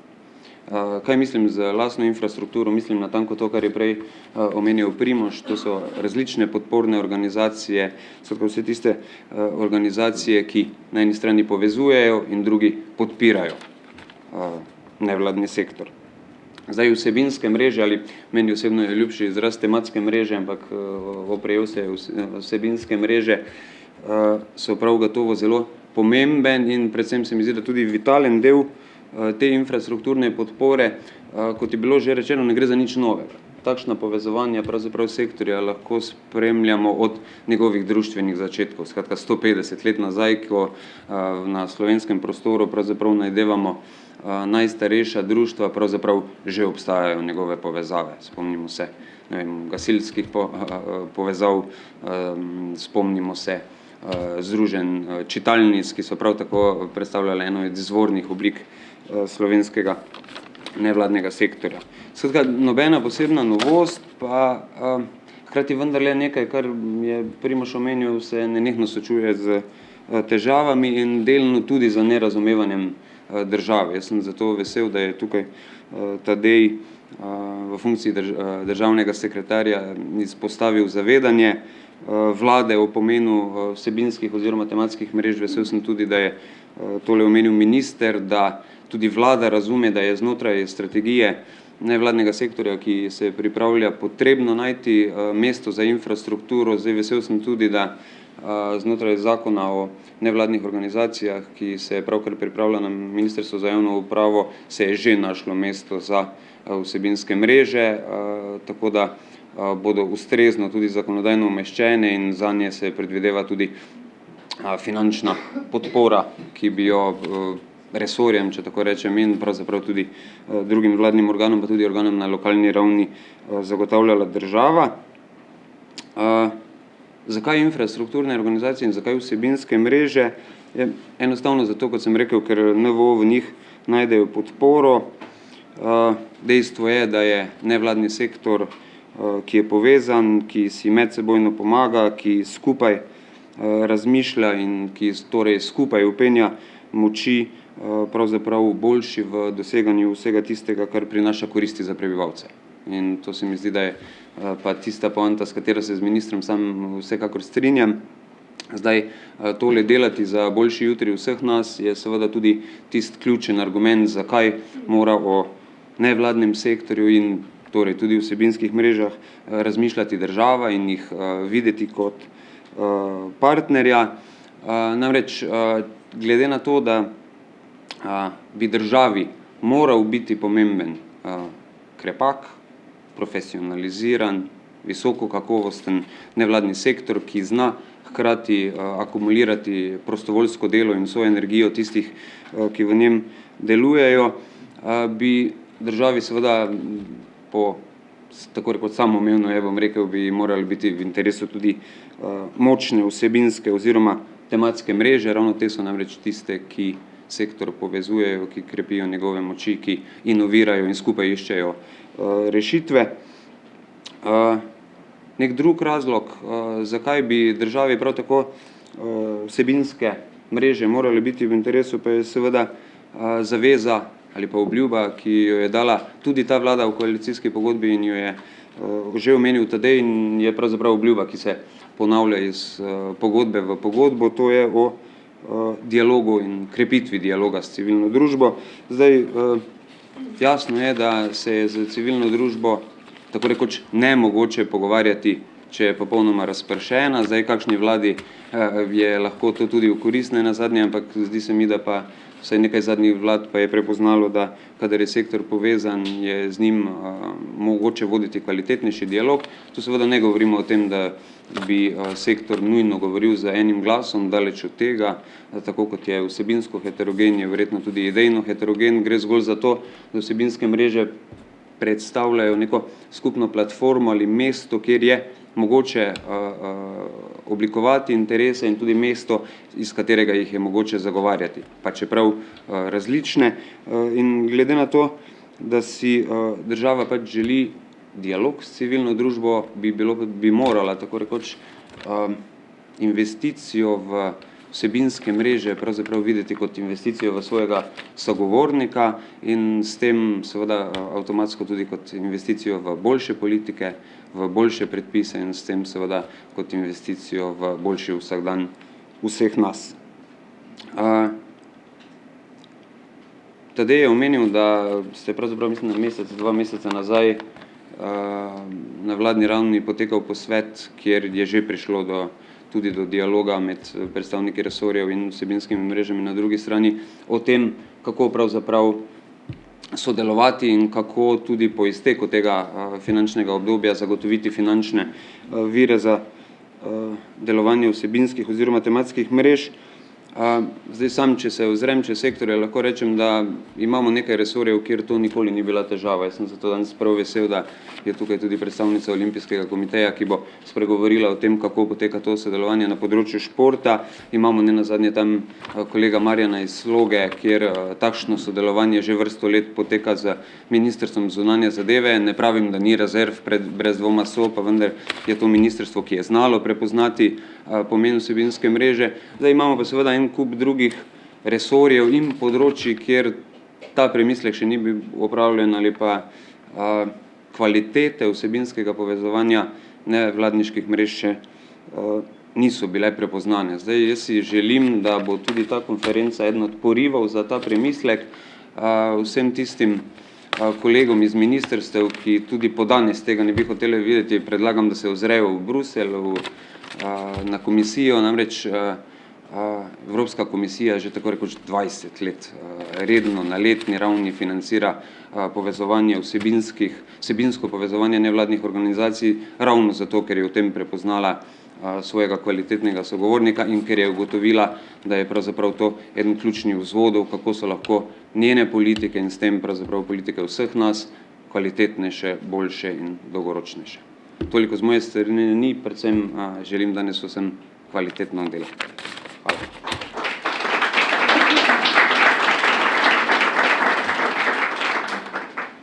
Kaj mislim z lastno infrastrukturo? Mislim natanko to, kar je prej omenil Primož, to so različne podporne organizacije, vse tiste organizacije, ki na eni strani povezujejo in drugi podpirajo nevladni sektor. Zdaj vsebinske mreže, ali meni osebno je ljubši izraz tematske mreže, ampak oprejel se vsebinske mreže, so prav gotovo zelo pomemben in predvsem se mi zdi, da tudi vitalen del te infrastrukturne podpore, kot je bilo že rečeno, ne gre za nič novega. Takšna povezovanja pravzaprav sektorja lahko spremljamo od njegovih društvenih začetkov, skratka 150 let nazaj, ko na slovenskem prostoru pravzaprav najdevamo najstarejša društva, pravzaprav že obstajajo njegove povezave. Spomnimo se gasilskih povezav, spomnimo se združenj čitalnic, ki so prav tako predstavljale eno od izvornih oblik slovenskega nevladnega sektorja. Skratka, nobena posebna novost, pa hkrati vendarle nekaj, kar je Primož omenil, se nenehno soočuje z težavami in delno tudi za nerazumevanjem države. Jaz sem zato vesel, da je tukaj Tadej v funkciji državnega sekretarja izpostavil zavedanje vlade o pomenu vsebinskih oziroma tematskih mrež. Vesel sem tudi, da je tole omenil minister, da tudi vlada razume, da je znotraj strategije nevladnega sektorja, ki se pripravlja, potrebno najti mesto za infrastrukturo. Zdaj vesel sem tudi, da znotraj zakona o nevladnih organizacijah, ki se pravkar pripravlja na Ministrstvu za javno upravo, se je že našlo mesto za vsebinske mreže, tako da bodo ustrezno tudi zakonodajno umeščene in zanje se predvideva tudi finančna podpora, ki bi jo resorjem, če tako rečem, in pravzaprav tudi drugim vladnim organom, pa tudi organom na lokalni ravni zagotavljala država. Zakaj infrastrukturne organizacije in zakaj vsebinske mreže? Je enostavno zato, kot sem rekel, ker NVO v njih najdejo podporo. Dejstvo je, da je nevladni sektor, ki je povezan, ki si medsebojno pomaga, ki skupaj razmišlja in ki torej skupaj upenja moči, pravzaprav boljši v doseganju vsega tistega, kar prinaša koristi za prebivalce. In to se mi zdi, da je pa tista poanta, s katero se z ministrom sam vsekakor strinjam. Zdaj, tole delati za boljši jutri vseh nas je seveda tudi tisti ključen argument, zakaj mora o nevladnem sektorju in torej tudi vsebinskih mrežah razmišljati država in jih videti kot partnerja. Namreč, glede na to, da bi državi moral biti pomemben krepak, profesionaliziran, visoko kakovosten nevladni sektor, ki zna hkrati akumulirati prostovoljsko delo in svojo energijo tistih, ki v njem delujejo, bi državi seveda tako rekoč samoumevno, bom rekel, bi morali biti v interesu tudi močne vsebinske oziroma tematske mreže. Ravno te so namreč tiste, ki sektor povezujejo, ki krepijo njegove moči, ki inovirajo in skupaj iščejo rešitve. Nek drug razlog, zakaj bi državi prav tako vsebinske mreže morale biti v interesu, pa je seveda zaveza ali pa obljuba, ki jo je dala tudi ta vlada v koalicijski pogodbi in jo je že omenil Tadej, in je pravzaprav obljuba, ki se ponavlja iz pogodbe v pogodbo, to je o dialogu in krepitvi dialoga s civilno družbo. Zdaj, jasno je, da se je z civilno družbo tako rekoč nemogoče pogovarjati, če je popolnoma razpršena. Zdaj, kakšni vladi je lahko to tudi v korist nenazadnje, ampak zdi se mi, da pa vsaj nekaj zadnjih vlad pa je prepoznalo, da kadar je sektor povezan, je z njim mogoče voditi kvalitetnejši dialog. Tu seveda ne govorimo o tem, da bi sektor nujno govoril z enim glasom, daleč od tega, tako kot je vsebinsko heterogen, je verjetno tudi idejno heterogen. Gre zgolj za to, da vsebinske mreže predstavljajo neko skupno platformo ali mesto, kjer je mogoče oblikovati interese in tudi mesto, iz katerega jih je mogoče zagovarjati, pa čeprav različne. In glede na to, da si država pač želi dialog s civilno družbo, bi morala tako rekoč investicijo v vsebinske mreže pravzaprav videti kot investicijo v svojega sogovornika in s tem seveda avtomatsko tudi kot investicijo v boljše politike, v boljše predpise in s tem seveda kot investicijo v boljši vsakdan vseh nas. Tadej je omenil, da ste pravzaprav, mislim, dva meseca nazaj na vladni ravni potekal posvet, kjer je že prišlo tudi do dialoga med predstavniki resorjev in vsebinskimi mrežami na drugi strani o tem, kako pravzaprav sodelovati in kako tudi po izteku tega finančnega obdobja zagotoviti finančne vire za delovanje vsebinskih oziroma tematskih mrež. Zdaj sam, če se ozrem čez sektorje, lahko rečem, da imamo nekaj resorjev, kjer to nikoli ni bila težava. Jaz sem zato danes prav vesel, da je tukaj tudi predstavnica Olimpijskega komiteja, ki bo spregovorila o tem, kako poteka to sodelovanje na področju športa. Imamo nenazadnje tam kolega Marjana iz Sloge, kjer takšno sodelovanje že vrsto let poteka z Ministrstvom za zunanje zadeve. Ne pravim, da ni rezerv, brez dvoma so, pa vendar je to ministrstvo, ki je znalo prepoznati pomen vsebinske mreže. Zdaj imamo pa seveda en kup drugih resorjev in področji, kjer ta premislek še ni bil opravljen ali pa kvalitete vsebinskega povezovanja nevladniških mrež še niso bile prepoznane. Zdaj jaz si želim, da bo tudi ta konferenca eden od porivov za ta premislek vsem tistim kolegom iz ministrstev, ki tudi po danes tega ne bi hoteli videti, predlagam, da se ozrejo v Bruselj, na komisijo, namreč Evropska komisija že tako rekoč 20 let redno na letni ravni financira povezovanje vsebinsko povezovanje nevladnih organizacij, ravno zato, ker je v tem prepoznala svojega kvalitetnega sogovornika in ker je ugotovila, da je pravzaprav to eden ključnih vzvodov, kako so lahko njene politike in s tem pravzaprav politike vseh nas kvalitetnejše, boljše in dolgoročnejše. Toliko z moje strani, predvsem želim danes vsem kvalitetno delo. Hvala.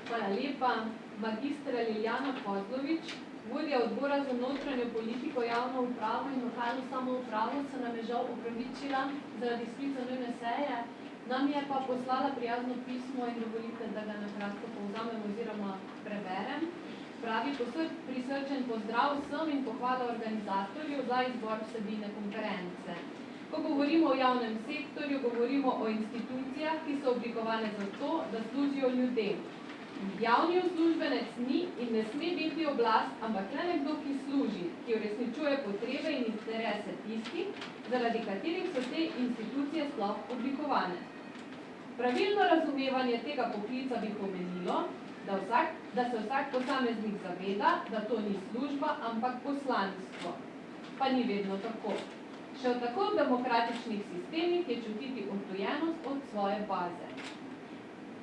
Hvala lepa. Magistra Liljana Kozlovič, vodja odbora za notranjo politiko, javno upravo in lokalno samoupravo, se nam je žal opravičila zaradi sklica nujne seje. Nam je pa poslala prijazno pismo in dovolite, da ga na kratko povzamem oziroma preberem. Pravi prisrčen pozdrav vsem in pohvala organizatorju za izbor vsebine konference. Ko govorimo o javnem sektorju, govorimo o institucijah, ki so oblikovane zato, da služijo ljudem. Javni uslužbenec ni in ne sme biti oblast, ampak le nekdo, ki služi, ki uresničuje potrebe in interese tistih, zaradi katerih so te institucije sploh oblikovane. Pravilno razumevanje tega poklica bi pomenilo, da se vsak posameznik zaveda, da to ni služba, ampak poslanstvo. Pa ni vedno tako. Še v tako demokratičnih sistemih je čutiti odtujenost od svoje baze.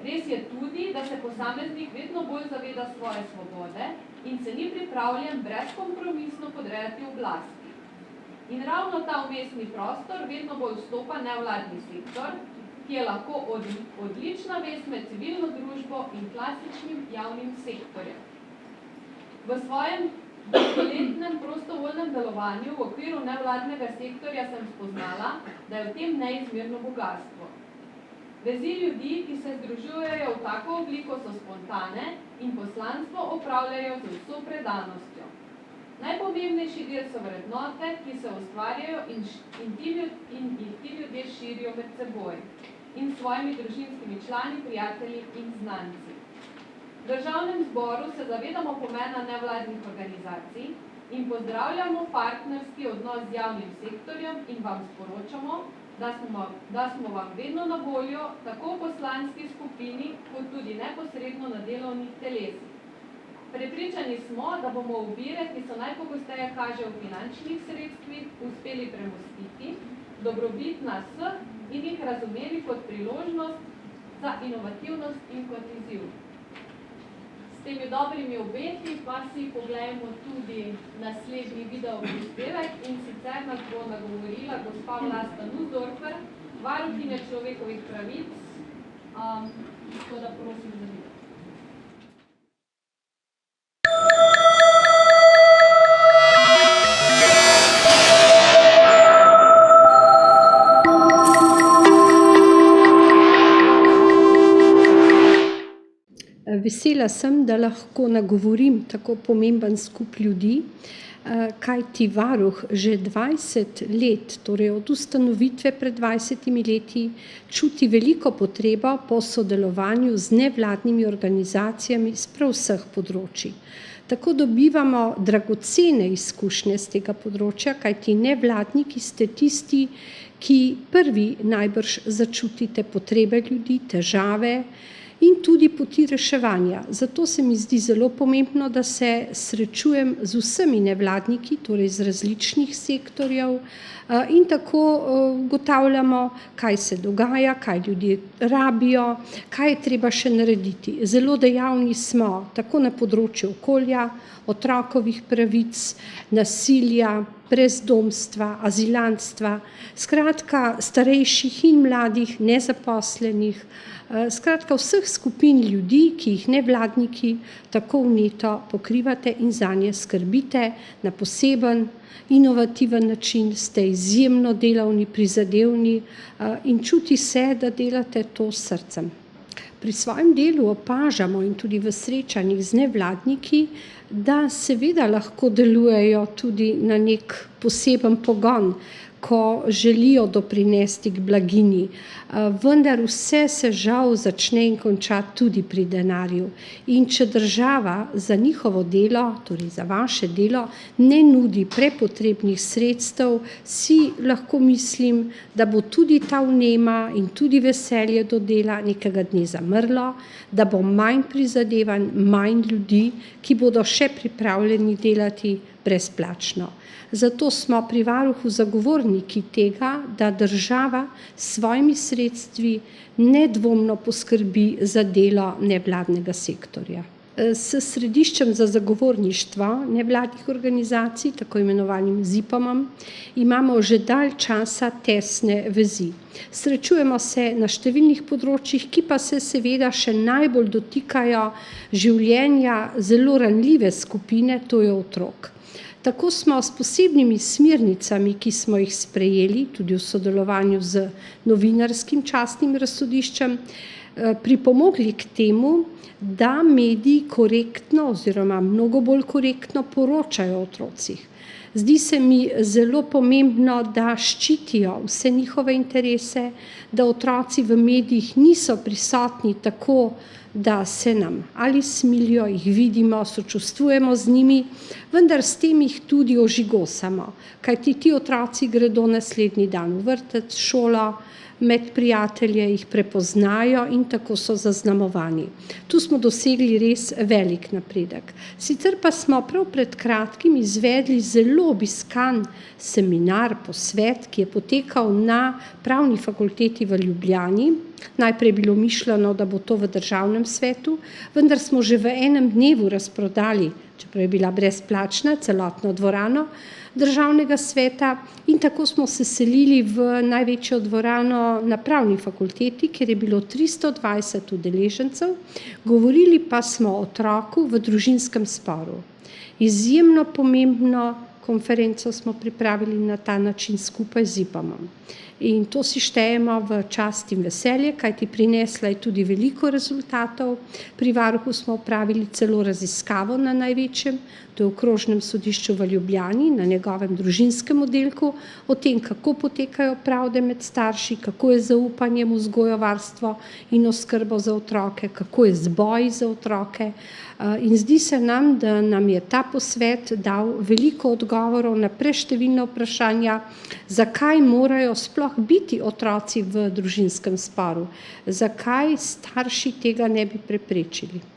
Res je tudi, da se posameznik vedno bolj zaveda svoje svobode in se ni pripravljen brezkompromisno podrejati oblasti. In ravno ta vmesni prostor vedno bolj vstopa nevladni sektor, ki je lahko odlična vez med civilno družbo in klasičnim javnim sektorjem. V svojem dolgoletnem prostovoljnem delovanju v okviru nevladnega sektorja sem spoznala, da je v tem neizmerno bogatstvo. Vezi ljudi, ki se združujejo v tako obliko, so spontane in poslanstvo opravljajo z vso predanostjo. Najpomembnejši del so vrednote, ki se ustvarjajo in jih ti ljudje širijo med seboj in svojimi družinskimi člani, prijatelji in znanci. V Državnem zboru se zavedamo pomena nevladnih organizacij in pozdravljamo partnerski odnos z javnim sektorjem in vam sporočamo, da smo vam vedno na voljo tako v poslanski skupini, kot tudi neposredno na delovnih telesih. Prepričani smo, da bomo ovire, ki so najpogosteje kažejo v finančnih sredstvih, uspeli premostiti, dobrobit nas vseh in jih razumeli kot priložnost za inovativnost in kot izziv. S temi dobrimi obeti pa si pogledajmo tudi naslednji video prispevek in sicer nas bo nagovorila gospa Vlasta Nussdorfer, varuhinja človekovih pravic. Tako da prosim za video. Vesela sem, da lahko nagovorim tako pomemben skup ljudi, kajti varuh že 20 let, torej od ustanovitve pred 20 leti, čuti veliko potrebo po sodelovanju z nevladnimi organizacijami z prav vseh področij. Tako dobivamo dragocene izkušnje z tega področja, kajti nevladniki ste tisti, ki prvi najbrž začutite potrebe ljudi, težave in tudi poti reševanja. Zato se mi zdi zelo pomembno, da se srečujem z vsemi nevladniki, torej z različnih sektorjev, in tako ugotavljamo, kaj se dogaja, kaj ljudje rabijo, kaj je treba še narediti. Zelo dejavni smo tako na področju okolja, otrokovih pravic, nasilja, brezdomstva, azilantstva, skratka starejših in mladih, nezaposlenih, skratka vseh skupin ljudi, ki jih nevladniki tako vneto pokrivate in zanje skrbite na poseben, inovativen način, ste izjemno delavni, prizadevni in čuti se, da delate to s srcem. Pri svojem delu opažamo in tudi v srečanjih z nevladniki, da seveda lahko delujejo tudi na nek poseben pogon, ko želijo doprinesti k blaginji. Vendar vse se žal začne in konča tudi pri denarju. In če država za njihovo delo, torej za vaše delo, ne nudi prepotrebnih sredstev, si lahko mislim, da bo tudi ta vnema in tudi veselje do dela nekega dne zamrlo, da bo manj prizadevanj, manj ljudi, ki bodo še pripravljeni delati brezplačno. Zato smo pri varuhu zagovorniki tega, da država s svojimi sredstvi nedvomno poskrbi za delo nevladnega sektorja. S središčem za zagovorništvo nevladnih organizacij, tako imenovanim ZIPOM-om, imamo že dalj časa tesne vezi. Srečujemo se na številnih področjih, ki pa se seveda še najbolj dotikajo življenja zelo ranljive skupine, to je otrok. Tako smo s posebnimi smernicami, ki smo jih sprejeli, tudi v sodelovanju z novinarskim častnim razsodiščem, pripomogli k temu, da mediji korektno oziroma mnogo bolj korektno poročajo o otrocih. Zdi se mi zelo pomembno, da ščitijo vse njihove interese, da otroci v medijih niso prisotni tako, da se nam ali smilijo, jih vidimo, sočustvujemo z njimi, vendar s tem jih tudi ožigosamo, kajti ti otroci gredo naslednji dan v vrtec, šolo, med prijatelje jih prepoznajo in tako so zaznamovani. Tu smo dosegli res velik napredek. Sicer pa smo prav pred kratkim izvedli zelo obiskan seminar, posvet, ki je potekal na Pravni fakulteti v Ljubljani. Najprej je bilo mišljeno, da bo to v državnem svetu, vendar smo že v enem dnevu razprodali, čeprav je bila brezplačna, celotno dvorano državnega sveta in tako smo se selili v največjo dvorano na Pravni fakulteti, kjer je bilo 320 udeležencev, govorili pa smo o otroku v družinskem sporu. Izjemno pomembno konferenco smo pripravili na ta način skupaj z ZIPOM-om. In to si štejemo v čast in veselje, kajti prinesla je tudi veliko rezultatov. Pri varuhu smo opravili celo raziskavo na največjem, to je v Okrožnem sodišču v Ljubljani, na njegovem družinskem oddelku, o tem, kako potekajo pravde med starši, kako je z zaupanjem v vzgojo-varstvo in oskrbo za otroke, kako je z boji za otroke. In zdi se nam, da nam je ta posvet dal veliko odgovorov na preštevilna vprašanja, zakaj morajo sploh biti otroci v družinskem sporu, zakaj starši tega ne bi preprečili.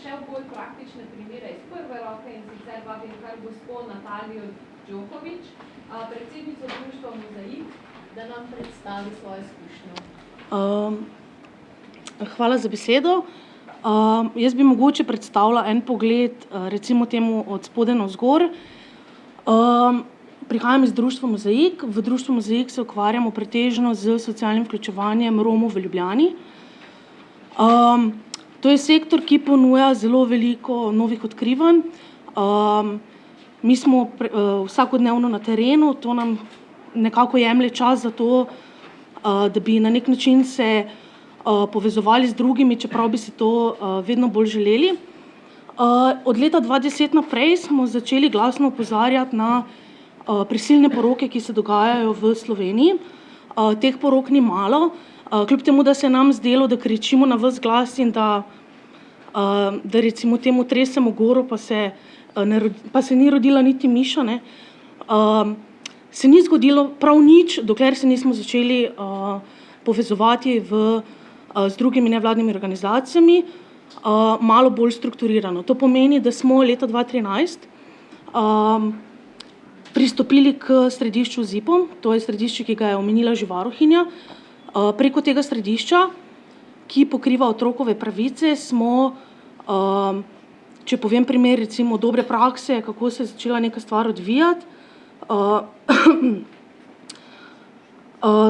Še v bolj praktične primere iz prve roke in sicer vabim kar gospo Natalijo Đoković, predsednico društva Mozaik, da nam predstavi svojo izkušnjo. Hvala za besedo. Jaz bi mogoče predstavila en pogled, recimo temu od spodaj navzgor. Prihajam iz društva Mozaik. V društvu Mozaik se ukvarjamo pretežno z socialnim vključevanjem Romov v Ljubljani. To je sektor, ki ponuja zelo veliko novih odkrivanj. Mi smo vsakodnevno na terenu, to nam nekako jemlje čas za to, da bi na nek način se povezovali z drugimi, čeprav bi si to vedno bolj želeli. Od leta 2010 naprej smo začeli glasno opozarjati na prisilne poroke, ki se dogajajo v Sloveniji. Teh porok ni malo, kljub temu, da se nam zdelo, da kričimo na ves glas in da recimo temu tresemo goro, pa se ni rodila niti miša, ne. Se ni zgodilo prav nič, dokler se nismo začeli povezovati z drugimi nevladnimi organizacijami, malo bolj strukturirano. To pomeni, da smo leta 2013 pristopili k središču ZIPO, to je središče, ki ga je omenila že varuhinja. Preko tega središča, ki pokriva otrokove pravice, smo, če povem primer recimo dobre prakse, kako se je začela neka stvar odvijati,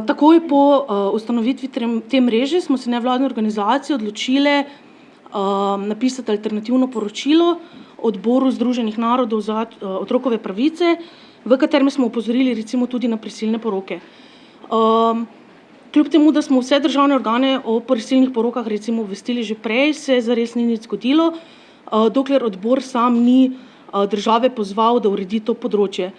takoj po ustanovitvi te mreže smo se nevladne organizacije odločile napisati alternativno poročilo Odboru Združenih narodov za otrokove pravice, v katerem smo opozorili recimo tudi na prisilne poroke. Kljub temu, da smo vse državne organe o prisilnih porokah recimo obvestili že prej, se zares ni nič zgodilo, dokler odbor sam ni države pozval, da uredi to področje.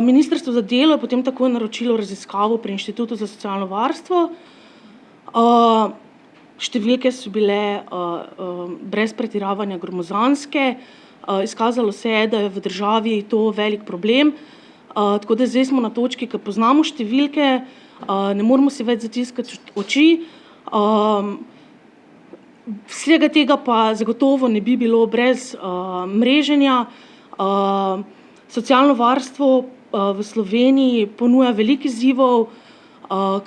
Ministrstvo za delo je potem takoj naročilo raziskavo pri Inštitutu za socialno varstvo. Številke so bile brez pretiravanja gromozanske, izkazalo se je, da je v državi to velik problem, tako da zdaj smo na točki, ko poznamo številke, ne moremo si več zatiskati oči. Vsega tega pa zagotovo ne bi bilo brez mreženja. Socialno varstvo v Sloveniji ponuja veliko izzivov,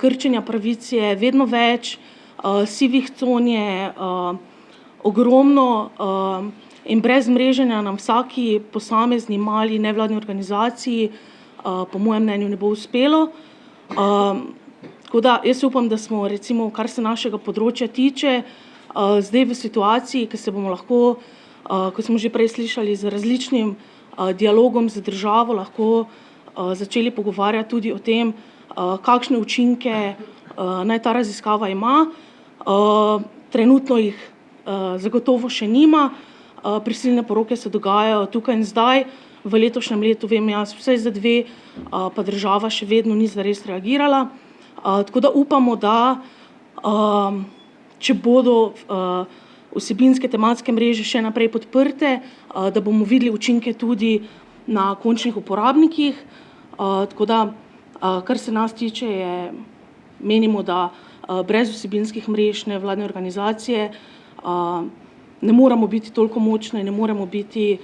krčenja pravic je vedno več, sivih con je ogromno in brez mreženja nam vsaki posamezni mali nevladni organizaciji po mojem mnenju ne bo uspelo. Tako da jaz upam, da smo recimo, kar se našega področja tiče, zdaj v situaciji, ki se bomo lahko, kot smo že prej slišali, z različnim dialogom z državo lahko začeli pogovarjati tudi o tem, kakšne učinke naj ta raziskava ima. Trenutno jih zagotovo še nima, prisilne poroke se dogajajo tukaj in zdaj, v letošnjem letu vem jaz vsaj za 2, pa država še vedno ni zares reagirala. Tako da upamo, da če bodo vsebinske tematske mreže še naprej podprte, da bomo videli učinke tudi na končnih uporabnikih. Tako da, kar se nas tiče, menimo, da brez vsebinskih mrež nevladne organizacije ne moremo biti toliko močne, ne moremo biti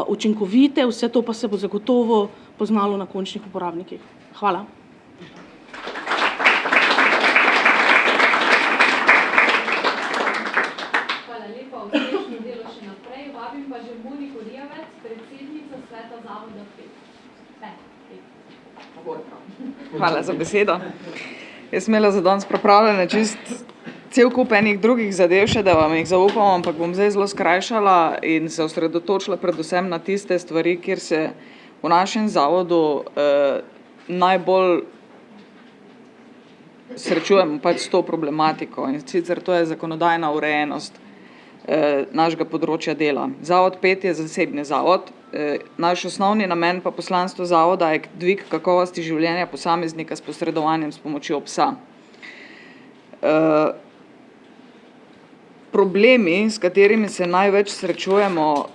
učinkovite, vse to pa se bo zagotovo poznalo na končnih uporabnikih. Hvala. Hvala lepa, uspešno delo še naprej. Vabim pa že Moniko Rijavec, predsednico Sveta zavoda PET. Hvala za besedo. Jaz sem imela za danes pripravljene cel kup enih drugih zadev še, da vam jih zaupam, ampak bom zdaj zelo skrajšala in se osredotočila predvsem na tiste stvari, kjer se v našem zavodu najbolj srečujemo pač s to problematiko, in sicer to je zakonodajna urejenost našega področja dela. Zavod PET je zasebni zavod, naš osnovni namen pa poslanstvo zavoda je dvig kakovosti življenja posameznika s posredovanjem s pomočjo psa. Problemi, s katerimi se največ srečujemo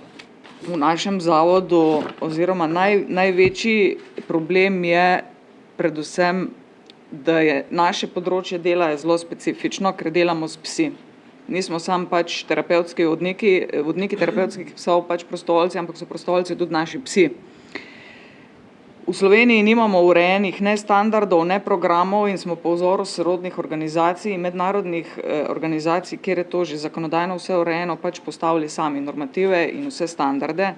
v našem zavodu, oziroma največji problem je predvsem, da je naše področje dela je zelo specifično, ker delamo s psi. Nismo samo pač terapevtski vodniki terapevtskih psov, pač prostovoljci, ampak so prostovoljci tudi naši psi. V Sloveniji nimamo urejenih ne standardov, ne programov in smo po vzoru sorodnih organizacij in mednarodnih organizacij, kjer je to že zakonodajno vse urejeno, pač postavili sami normative in vse standarde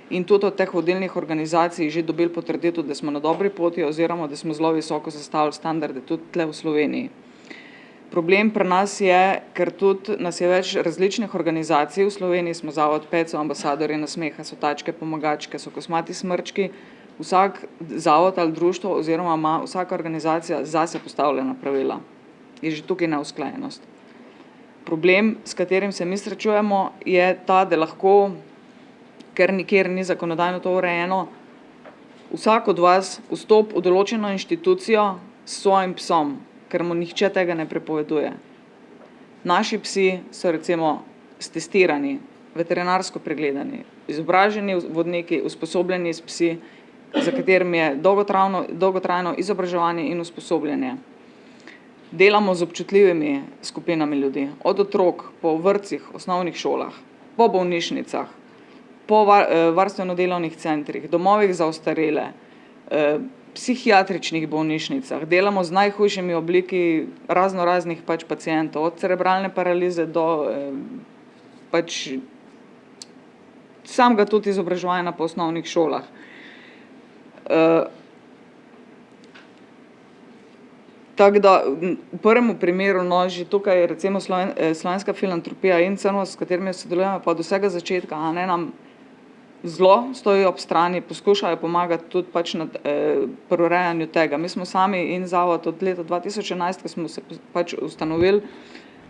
in tudi od teh vodilnih organizacij že dobili potrditev, da smo na dobri poti oziroma da smo zelo visoko zastavili standarde tudi tle v Sloveniji. Problem pri nas je, ker tudi nas je več različnih organizacij, v Sloveniji smo Zavod PET, so ambasadorji nasmeha, so tačke pomagačke, so kosmati smrčki, vsak zavod ali društvo oziroma ima vsaka organizacija zase postavljena pravila. Je že tukaj neusklajenost. Problem, s katerim se mi srečujemo, je ta, da lahko, ker nikjer ni zakonodajno to urejeno, vsak od vas vstop v določeno inštitucijo s svojim psom, ker mu nihče tega ne prepoveduje. Naši psi so recimo stestirani, veterinarsko pregledani, izobraženi vodniki, usposobljeni s psi, za katerim je dolgotrajno izobraževanje in usposobljanje. Delamo z občutljivimi skupinami ljudi, od otrok, po vrtcih, osnovnih šolah, po bolnišnicah, po varstveno-delovnih centrih, domovih za ostarele, psihiatričnih bolnišnicah, delamo z najhujšimi obliki raznoraznih pač pacientov, od cerebralne paralize do pač samega tudi izobraževanja po osnovnih šolah. Tako da v prvem primeru, no, že tukaj recimo Slovenska filantropija in CNVOS, s katerimi sodelujemo, pa od vsega začetka, a ne, nam zelo stojijo ob strani, poskušajo pomagati tudi pač pri urejanju tega. Mi smo sami in zavod od leta 2011, ko smo se pač ustanovili,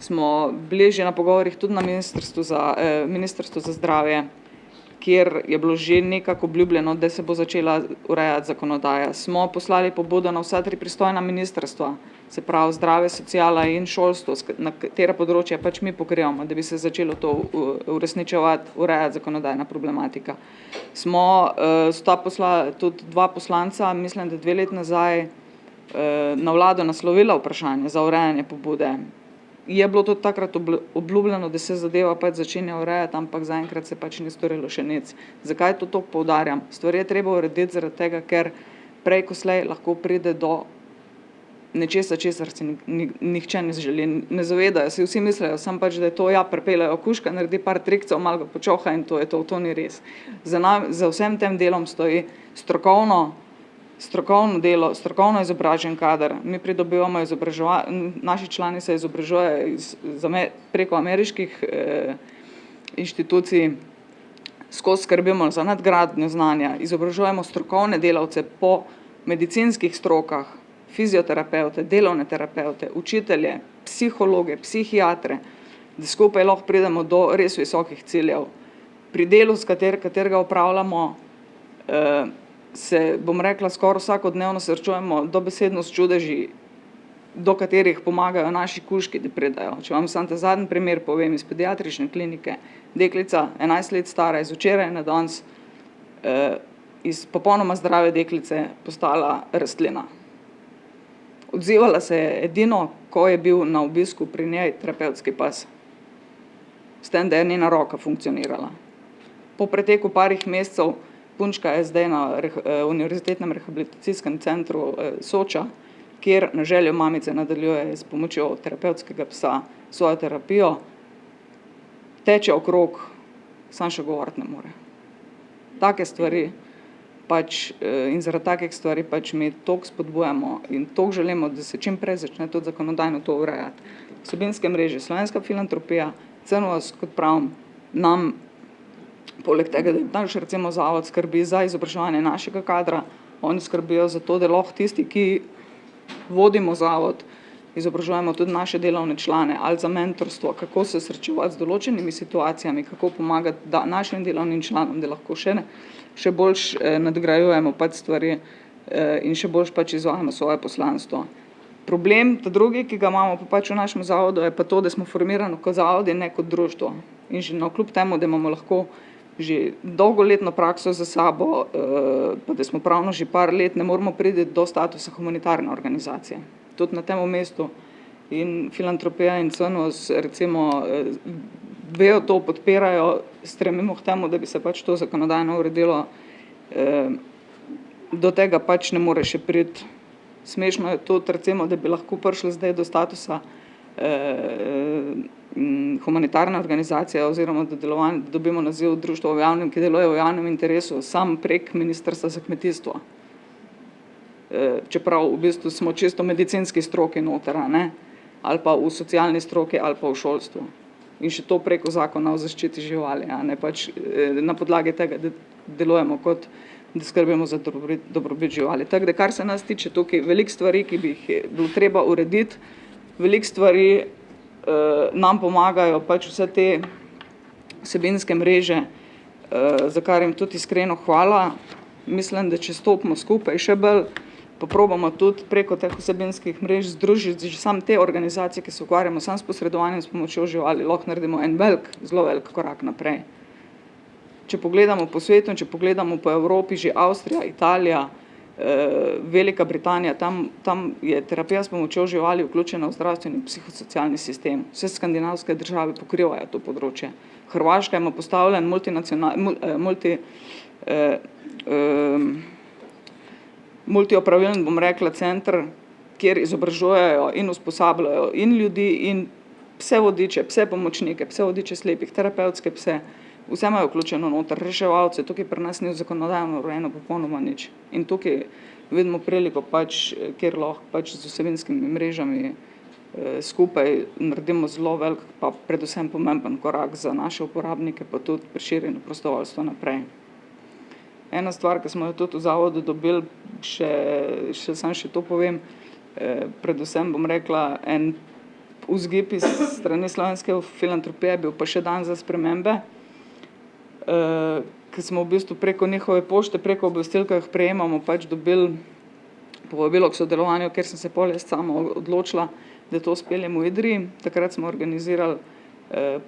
smo bili že na pogovorih tudi na Ministrstvu za zdravje, kjer je bilo že nekako obljubljeno, da se bo začela urejati zakonodaja. Smo poslali pobudo na vsa 3 pristojna ministrstva, se pravi zdravje, sociala in šolstvo, na katera področja pač mi pokrivamo, da bi se začelo to uresničevati, urejati zakonodajna problematika. Sta poslala tudi 2 poslanca, mislim, da 2 leti nazaj, na vlado naslovila vprašanje za urejanje pobude. Je bilo tudi takrat obljubljeno, da se zadeva pač začenja urejati, ampak zaenkrat se pač ni storilo še nič. Zakaj to toliko poudarjam? Stvari je treba urediti zaradi tega, ker prej ko slej lahko pride do nečesa, česar si nihče ne želi. Ne zavedajo, si vsi mislijo, sam pač, da je to, ja, pripeljejo kužka, naredi par trikcev, malo ga počoha in to je to ni res. Za vsem tem delom stoji strokovno delo, strokovno izobražen kader. Mi pridobivamo naši člani se izobražujejo preko ameriških inštitucij, skozi skrbimo za nadgradnjo znanja, izobražujemo strokovne delavce po medicinskih strokah, fizioterapevte, delovne terapevte, učitelje, psihologe, psihiatre, da skupaj lahko pridemo do res visokih ciljev. Pri delu, katerega opravljamo, se, bom rekla, skoraj vsakodnevno srečujemo dobesedno s čudeži, do katerih pomagajo naši kužki, da pridajo. Če vam samo ta zadnji primer povem iz pediatrične klinike, deklica, 11 let stara, iz včeraj na danes, iz popolnoma zdrave deklice postala rastlina. Odzivala se je edino, ko je bil na obisku pri njej terapevtski pas, s tem, da je njena roka funkcionirala. Po preteku parih mesecev punčka je zdaj na Univerzitetnem rehabilitacijskem centru Soča, kjer na željo mamice nadaljuje s pomočjo terapevtskega psa svojo terapijo, teče okrog, sam še govoriti ne more. Take stvari pač in zaradi takih stvari pač mi toliko spodbujamo in toliko želimo, da se čim prej začne tudi zakonodajno to urejati. Vsebinske mreže, Slovenska filantropija, CNVOS, kot pravim, nam poleg tega, da naš recimo zavod skrbi za izobraževanje našega kadra, oni skrbijo za to, da lahko tisti, ki vodimo zavod, izobražujemo tudi naše delovne člane ali za mentorstvo, kako se srečevati z določenimi situacijami, kako pomagati našim delovnim članom, da lahko še bolj nadgrajujemo pač stvari in še bolj pač izvajamo svoje poslanstvo. Problem, ta drugi, ki ga imamo pač v našem zavodu, je pa to, da smo formirani kot zavod in ne kot društvo. In že navkljub temu, da imamo lahko že dolgoletno prakso za sabo, pa da smo pravno že par let, ne moramo priti do statusa humanitarne organizacije. Tudi na tem mestu in filantropija in CNVOS recimo vejo to, podpirajo, stremimo k temu, da bi se pač to zakonodajno uredilo do tega pač ne more še priti. Smešno je tudi, recimo, da bi lahko prišli zdaj do statusa humanitarne organizacije oziroma da dobimo naziv društva v javnem, ki deluje v javnem interesu, sam prek Ministrstva za kmetijstvo. Čeprav v bistvu smo čisto medicinski stroki noter, ne? Ali pa v socialni stroki ali pa v šolstvu. In še to preko zakona o zaščiti živali, ne? Pač na podlagi tega, da delujemo kot, da skrbimo za dobrobit živali. Tako da, kar se nas tiče tukaj, veliko stvari, ki bi jih bilo treba urediti, veliko stvari nam pomagajo pač vse te vsebinske mreže, za kar jim tudi iskreno hvala. Mislim, da če stopimo skupaj še bolj, pa probamo tudi preko teh vsebinskih mrež združiti že sam te organizacije, ki se ukvarjamo sam s posredovanjem s pomočjo živali, lahko naredimo en zelo velik korak naprej. Če pogledamo po svetu, če pogledamo po Evropi, že Avstrija, Italija, Velika Britanija, tam je terapija s pomočjo živali vključena v zdravstveni in psihosocialni sistem. Vse skandinavske države pokrivajo to področje. Hrvaška ima postavljen multiopravilen, bom rekla, center, kjer izobražujejo in usposabljajo in ljudi in pse vodiče, pse pomočnike, pse vodiče slepih, terapevtske pse. Vse imajo vključeno noter, reševalce, tukaj pri nas ni v zakonodajno urejeno popolnoma nič. In tukaj vidimo priliko, pač, kjer lahko pač z vsebinskimi mrežami skupaj naredimo zelo velik, pa predvsem pomemben korak za naše uporabnike, pa tudi preširjeno prostovoljstvo naprej. Ena stvar, ki smo jo tudi v zavodu dobili, še to povem, predvsem bom rekla, en vzgib iz strani slovenske filantropije bil pa še dan za spremembe, ki smo v bistvu preko njihove pošte, preko obvestil, ki jih prejemamo, pač dobili povabilo k sodelovanju, ker sem se potem sama odločila, da to speljem v Idriji. Takrat smo organizirali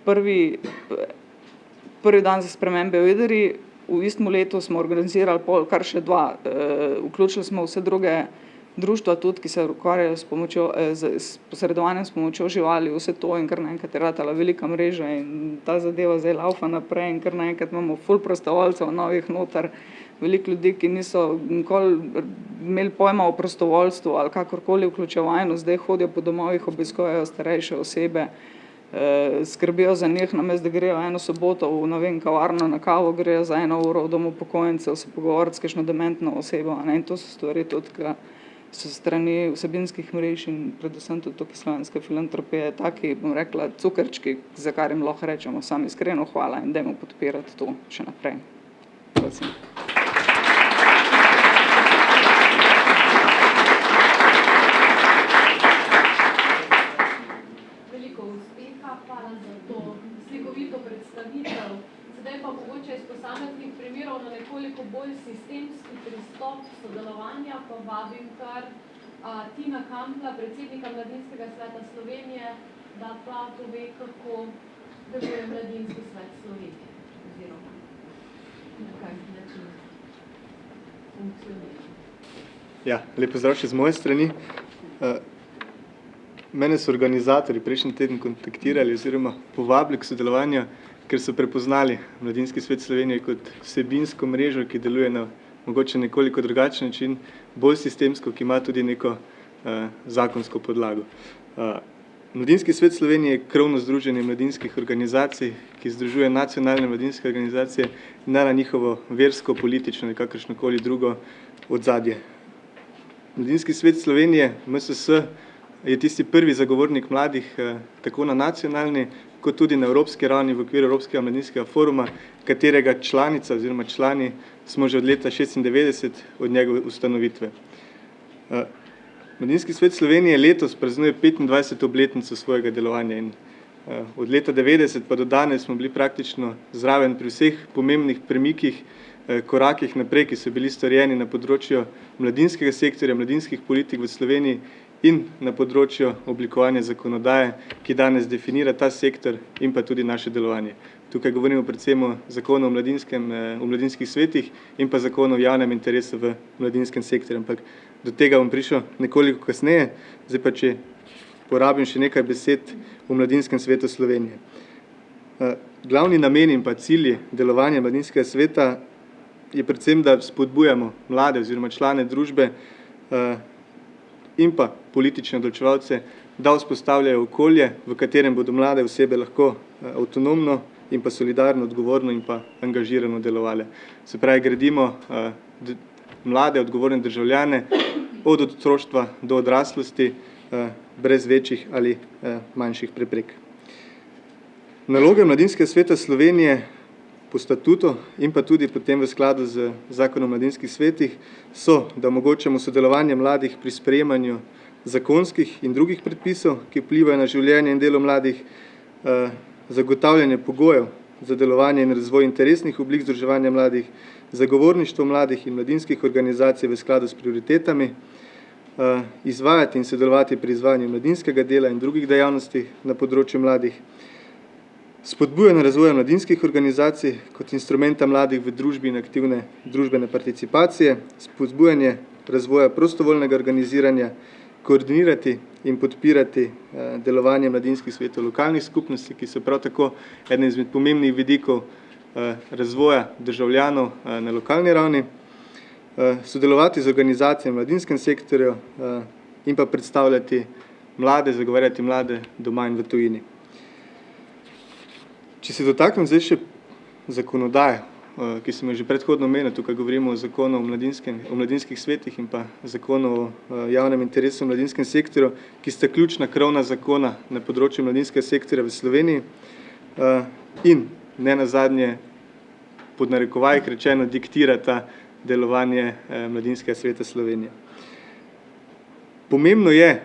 prvi dan za spremembe v Idriji. V istem letu smo organizirali kar še dva. Vključili smo vse druge društva tudi, ki se ukvarjajo s posredovanjem s pomočjo živali, vse to in kar naenkrat je ratala velika mreža in ta zadeva zdaj laufa naprej in kar naenkrat imamo ful prostovoljcev novih noter, veliko ljudi, ki niso nikoli imeli pojma o prostovoljstvu ali kakorkoli vključevanju, zdaj hodijo po domovih, obiskujejo starejše osebe, skrbijo za njih, namesto da grejo eno soboto v, ne vem, kavarno na kavo, grejo za 1 uro v domu upokojencev se pogovoriti s kakšno dementno osebo, ne? In to so stvari tudi, ki so strani vsebinskih mrež in predvsem tudi tukaj slovenske filantropije taki, bom rekla, cukrčki, za kar jim lahko rečemo sami iskreno hvala in dajmo podpirati to še naprej. Prosim. Veliko uspeha, hvala za to slikovito predstavitev. Zdaj pa mogoče iz posameznih primerov na nekoliko bolj sistemski pristop sodelovanja, pa vabim kar Tina Kampla, predsednika Mladinskega sveta Slovenije, da pa pove, kako deluje Mladinski svet Slovenije oziroma na kakšen način funkcionira. Ja, lep pozdrav še z moje strani. Mene so organizatorji prejšnji teden kontaktirali oziroma povabili k sodelovanju, ker so prepoznali Mladinski svet Slovenije kot vsebinsko mrežo, ki deluje na mogoče nekoliko drugačen način, bolj sistemsko, ki ima tudi neko zakonsko podlago. Mladinski svet Slovenije je krovno združenje mladinskih organizacij, ki združuje nacionalne mladinske organizacije na njihovo versko, politično ali kakršnokoli drugo odzadje. Mladinski svet Slovenije, MSS, je tisti prvi zagovornik mladih tako na nacionalni, kot tudi na evropski ravni v okviru Evropskega mladinskega foruma, katerega članica oziroma člani smo že od leta 1996 od njegove ustanovitve. Mladinski svet Slovenije letos praznuje 25. obletnico svojega delovanja in od leta 90 pa do danes smo bili praktično zraven pri vseh pomembnih premikih, korakih naprej, ki so bili storjeni na področju mladinskega sektorja, mladinskih politik v Sloveniji in na področju oblikovanja zakonodaje, ki danes definira ta sektor in pa tudi naše delovanje. Tukaj govorimo predvsem o zakonu o mladinskih svetih in pa zakonu o javnem interesu v mladinskem sektorju, ampak do tega bom prišel nekoliko kasneje. Zdaj pa, če porabim še nekaj besed o Mladinskem svetu Slovenije. Glavni namen in pa cilji delovanja Mladinskega sveta je predvsem, da spodbujamo mlade oziroma člane družbe in pa politične odločevalce, da vzpostavljajo okolje, v katerem bodo mlade osebe lahko avtonomno in pa solidarno, odgovorno in pa angažirano delovale. Se pravi, gradimo mlade, odgovorne državljane od otroštva do odraslosti brez večjih ali manjših preprek. Naloge Mladinskega sveta Slovenije po statutu in pa tudi potem v skladu z Zakonom o mladinskih svetih so, da omogočamo sodelovanje mladih pri sprejemanju zakonskih in drugih predpisov, ki vplivajo na življenje in delo mladih, zagotavljanje pogojev za delovanje in razvoj interesnih oblik združevanja mladih, zagovorništvo mladih in mladinskih organizacij v skladu s prioritetami, izvajati in sodelovati pri izvajanju mladinskega dela in drugih dejavnosti na področju mladih, spodbujanje razvoja mladinskih organizacij kot instrumenta mladih v družbi in aktivne družbene participacije, spodbujanje razvoja prostovoljnega organiziranja, koordinirati in podpirati delovanje mladinskih svetov lokalnih skupnosti, ki so prav tako eden izmed pomembnih vidikov razvoja državljanov na lokalni ravni, sodelovati z organizacijami v mladinskem sektorju in pa predstavljati mlade, zagovarjati mlade doma in v tujini. Če se dotaknem zdaj še zakonodaje, ki sem jo že predhodno omenil, tukaj govorimo o zakonu o mladinskih svetih in pa zakonu o javnem interesu v mladinskem sektorju, ki sta ključna krovna zakona na področju mladinskega sektorja v Sloveniji in ne nazadnje pod narekovajih rečeno diktirata delovanje Mladinskega sveta Slovenije. Pomembno je,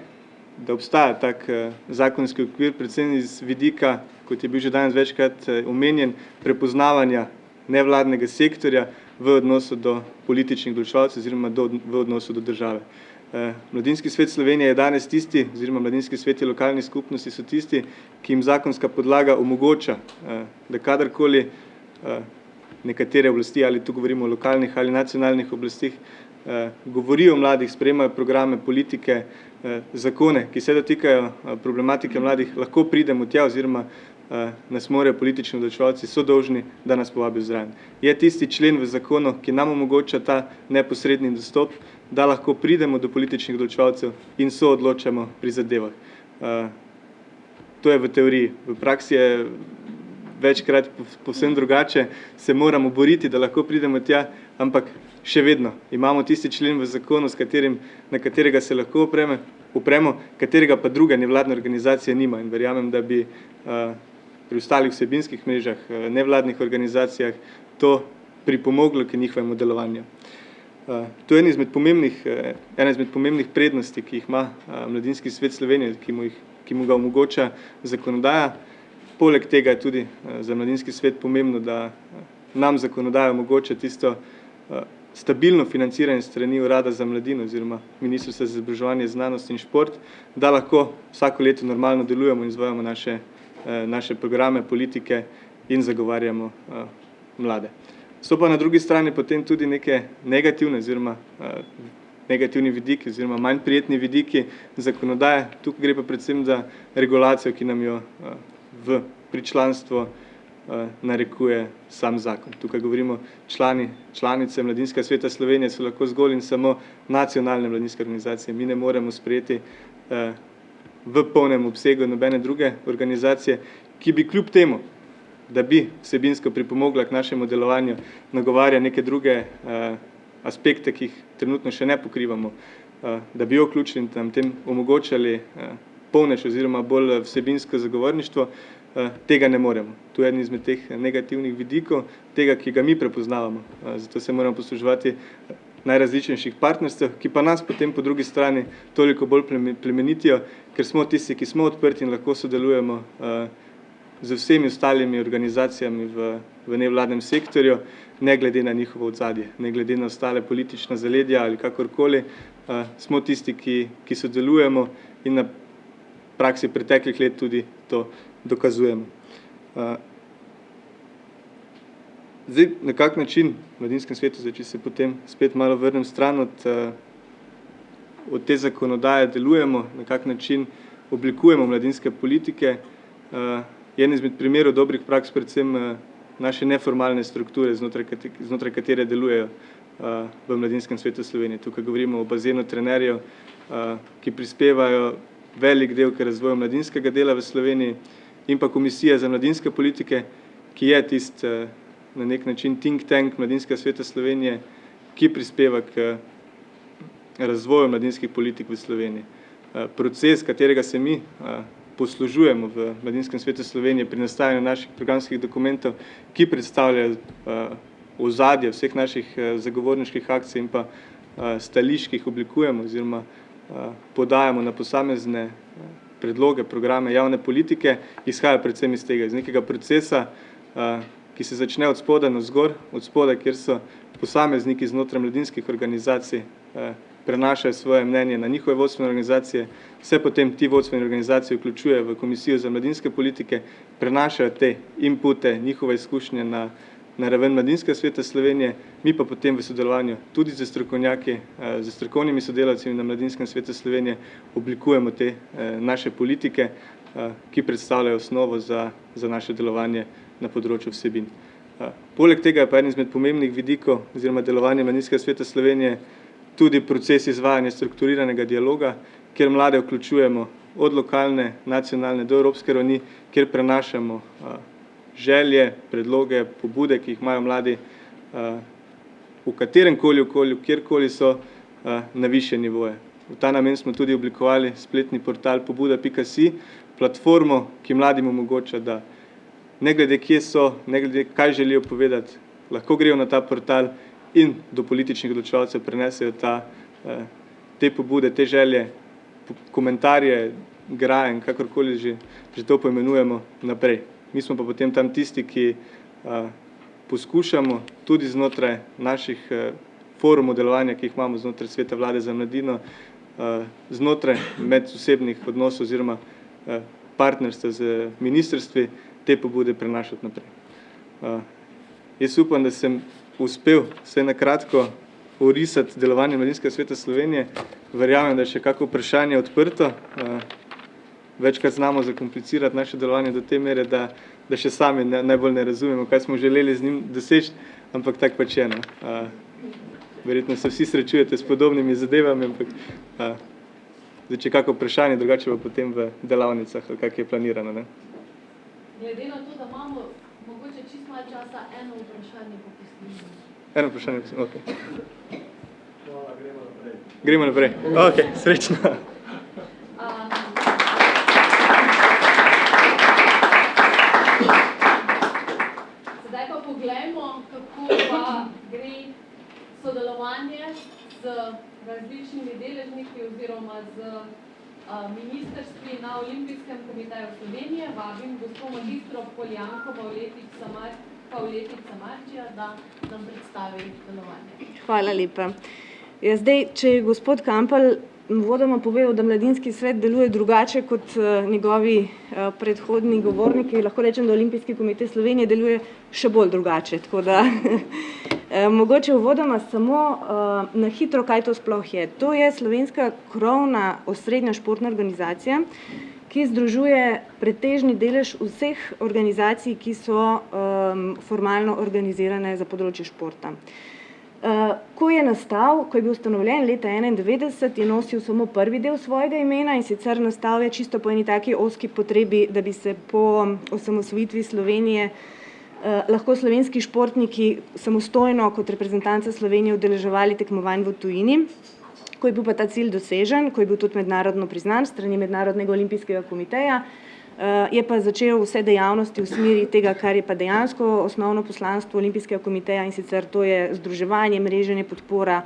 da obstaja tak zakonski okvir, predvsem iz vidika, kot je bil že danes večkrat omenjen, prepoznavanja nevladnega sektorja v odnosu do političnih odločevalcev oziroma v odnosu do države. Mladinski svet Slovenije je danes tisti, oziroma mladinski sveti lokalnih skupnosti so tisti, ki jim zakonska podlaga omogoča, da kadarkoli nekatere oblasti, ali tu govorimo o lokalnih ali nacionalnih oblastih, govorijo o mladih, sprejemajo programe, politike, zakone, ki se dotikajo problematike mladih, lahko pridemo tja oziroma nas morajo politični odločevalci, so dolžni, da nas povabijo zraven. Je tisti člen v zakonu, ki nam omogoča ta neposredni dostop, da lahko pridemo do političnih odločevalcev in so odločamo pri zadevah. To je v teoriji. V praksi je večkrat povsem drugače, se moramo boriti, da lahko pridemo tja, ampak še vedno imamo tisti člen v zakonu, na katerega se lahko opremo, katerega pa druga nevladna organizacija nima. In verjamem, da bi pri ostalih vsebinskih mrežah, nevladnih organizacijah to pripomoglo k njihovemu delovanju. To je ena izmed pomembnih prednosti, ki jih ima Mladinski svet Slovenije, ki mu ga omogoča zakonodaja. Poleg tega je tudi za Mladinski svet pomembno, da nam zakonodaja omogoča tisto stabilno financiranje strani Urada za mladino oziroma Ministrstva za izobraževanje, znanost in šport, da lahko vsako leto normalno delujemo in izvajamo naše programe, politike in zagovarjamo mlade. So pa na drugi strani potem tudi neke negativne oziroma negativni vidiki oziroma manj prijetni vidiki zakonodaje. Tukaj gre pa predvsem za regulacijo, ki nam jo pri članstvu narekuje sam zakon. Tukaj govorimo članice Mladinskega sveta Slovenije so lahko zgolj in samo nacionalne mladinske organizacije. Mi ne moremo sprejeti v polnem obsegu nobene druge organizacije, ki bi kljub temu, da bi vsebinsko pripomogla k našemu delovanju, nagovarja neke druge aspekte, ki jih trenutno še ne pokrivamo, da bi jo vključili in tam tem omogočali polnejše oziroma bolj vsebinsko zagovorništvo, tega ne moremo. To je eden izmed teh negativnih vidikov, tega, ki ga mi prepoznavamo. Zato se moramo posluževati najrazličnejših partnerstev, ki pa nas potem po drugi strani toliko bolj plemenitijo, ker smo tisti, ki smo odprti in lahko sodelujemo z vsemi ostalimi organizacijami v nevladnem sektorju, ne glede na njihovo odzadje, ne glede na ostale politična zaledja ali kakorkoli, smo tisti, ki sodelujemo in na praksi preteklih let tudi to dokazujemo. Zdaj, na kak način v Mladinskem svetu, če se potem spet malo vrnem stran od te zakonodaje, delujemo, na kak način oblikujemo mladinske politike, je en izmed primerov dobrih praks predvsem naše neformalne strukture, znotraj katere delujejo v Mladinskem svetu Slovenije. Tukaj govorimo o bazenu trenerjev, ki prispevajo velik del k razvoju mladinskega dela v Sloveniji, in pa Komisija za mladinske politike, ki je na nek način think tank Mladinskega sveta Slovenije, ki prispeva k razvoju mladinskih politik v Sloveniji. Proces, katerega se mi poslužujemo v Mladinskem svetu Slovenije pri nastajanju naših programskih dokumentov, ki predstavljajo ozadje vseh naših zagovorniških akcij in pa stališč, ki jih oblikujemo oziroma podajamo na posamezne predloge, programe javne politike, izhaja predvsem iz tega, iz nekega procesa, ki se začne od spodaj navzgor, od spodaj, kjer so posamezniki znotraj mladinskih organizacij prenašajo svoje mnenje na njihove vodstvene organizacije, se potem ti vodstvene organizacije vključujejo v Komisijo za mladinske politike, prenašajo te inpute, njihove izkušnje na raven Mladinskega sveta Slovenije, mi pa potem v sodelovanju tudi z strokovnjaki, z strokovnimi sodelavci na Mladinskem svetu Slovenije oblikujemo te naše politike, ki predstavljajo osnovo za naše delovanje na področju vsebin. Poleg tega je pa eden izmed pomembnih vidikov oziroma delovanja Mladinskega sveta Slovenije tudi proces izvajanja strukturiranega dialoga, kjer mlade vključujemo od lokalne, nacionalne do evropske ravni, kjer prenašamo želje, predloge, pobude, ki jih imajo mladi v kateremkoli okolju, kjerkoli so na višje nivoje. V ta namen smo tudi oblikovali spletni portal pobuda.si, platformo, ki mladim omogoča, da ne glede kje so, ne glede kaj želijo povedati, lahko grejo na ta portal in do političnih odločevalcev prenesejo te pobude, te želje, komentarje, grajen, kakorkoli že to poimenujemo, naprej. Mi smo pa potem tam tisti, ki poskušamo tudi znotraj naših forumov delovanja, ki jih imamo znotraj Sveta vlade za mladino, znotraj medosebnih odnosov oziroma partnerstva z ministrstvi, te pobude prenašati naprej. Jaz upam, da sem uspel vsaj na kratko orisati delovanje Mladinskega sveta Slovenije. Verjamem, da je še kako vprašanje odprto. Večkrat znamo zakomplicirati naše delovanje do te mere, da še sami najbolj ne razumemo, kaj smo želeli z njim doseči, ampak tak pač je. Verjetno se vsi srečujete s podobnimi zadevami, ampak če kako vprašanje, drugače pa potem v delavnicah, kak je planirano. Glede na to, da imamo mogoče čisto malo časa, eno vprašanje popustimo. Eno vprašanje, ok. Gremo naprej. Ok, srečno. Sedaj pa poglejmo, kako pa gre sodelovanje z različnimi deležniki oziroma z ministrstvi na Olimpijskem komiteju Slovenije. Vabim gospod magistro Poljanko Pavletič Samarčija, da nam predstavi delovanje. Hvala lepa. Zdaj, če je gospod Kampel vodoma povedal, da Mladinski svet deluje drugače kot njegovi predhodni govorniki, lahko rečem, da Olimpijski komite Slovenije deluje še bolj drugače. Tako da mogoče uvodoma samo na hitro, kaj to sploh je. To je slovenska krovna osrednja športna organizacija, ki združuje pretežni delež vseh organizacij, ki so formalno organizirane za področje športa. Ko je nastal, ko je bil ustanovljen leta 1991, je nosil samo prvi del svojega imena, in sicer nastal je čisto po eni taki ozki potrebi, da bi se po osamosvojitvi Slovenije lahko slovenski športniki samostojno kot reprezentanca Slovenije udeleževali tekmovanj v tujini. Ko je bil pa ta cilj dosežen, ko je bil tudi mednarodno priznan strani Mednarodnega olimpijskega komiteja, je pa začel vse dejavnosti v smeri tega, kar je pa dejansko osnovno poslanstvo Olimpijskega komiteja, in sicer to je združevanje, mreženje, podpora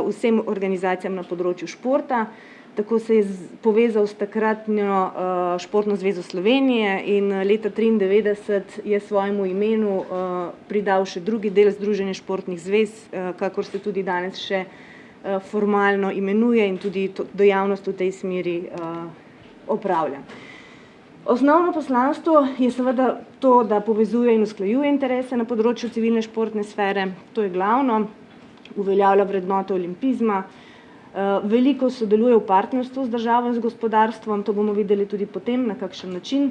vsem organizacijam na področju športa. Tako se je povezal s takratno Športno zvezo Slovenije in leta 1993 je svojemu imenu pridal še drugi del Združenje športnih zvez, kakor se tudi danes še formalno imenuje in tudi dejavnost v tej smeri opravlja. Osnovno poslanstvo je seveda to, da povezuje in usklajuje interese na področju civilne športne sfere, to je glavno, uveljavlja vrednote olimpizma, veliko sodeluje v partnerstvu z državo in z gospodarstvom, to bomo videli tudi potem, na kakšen način.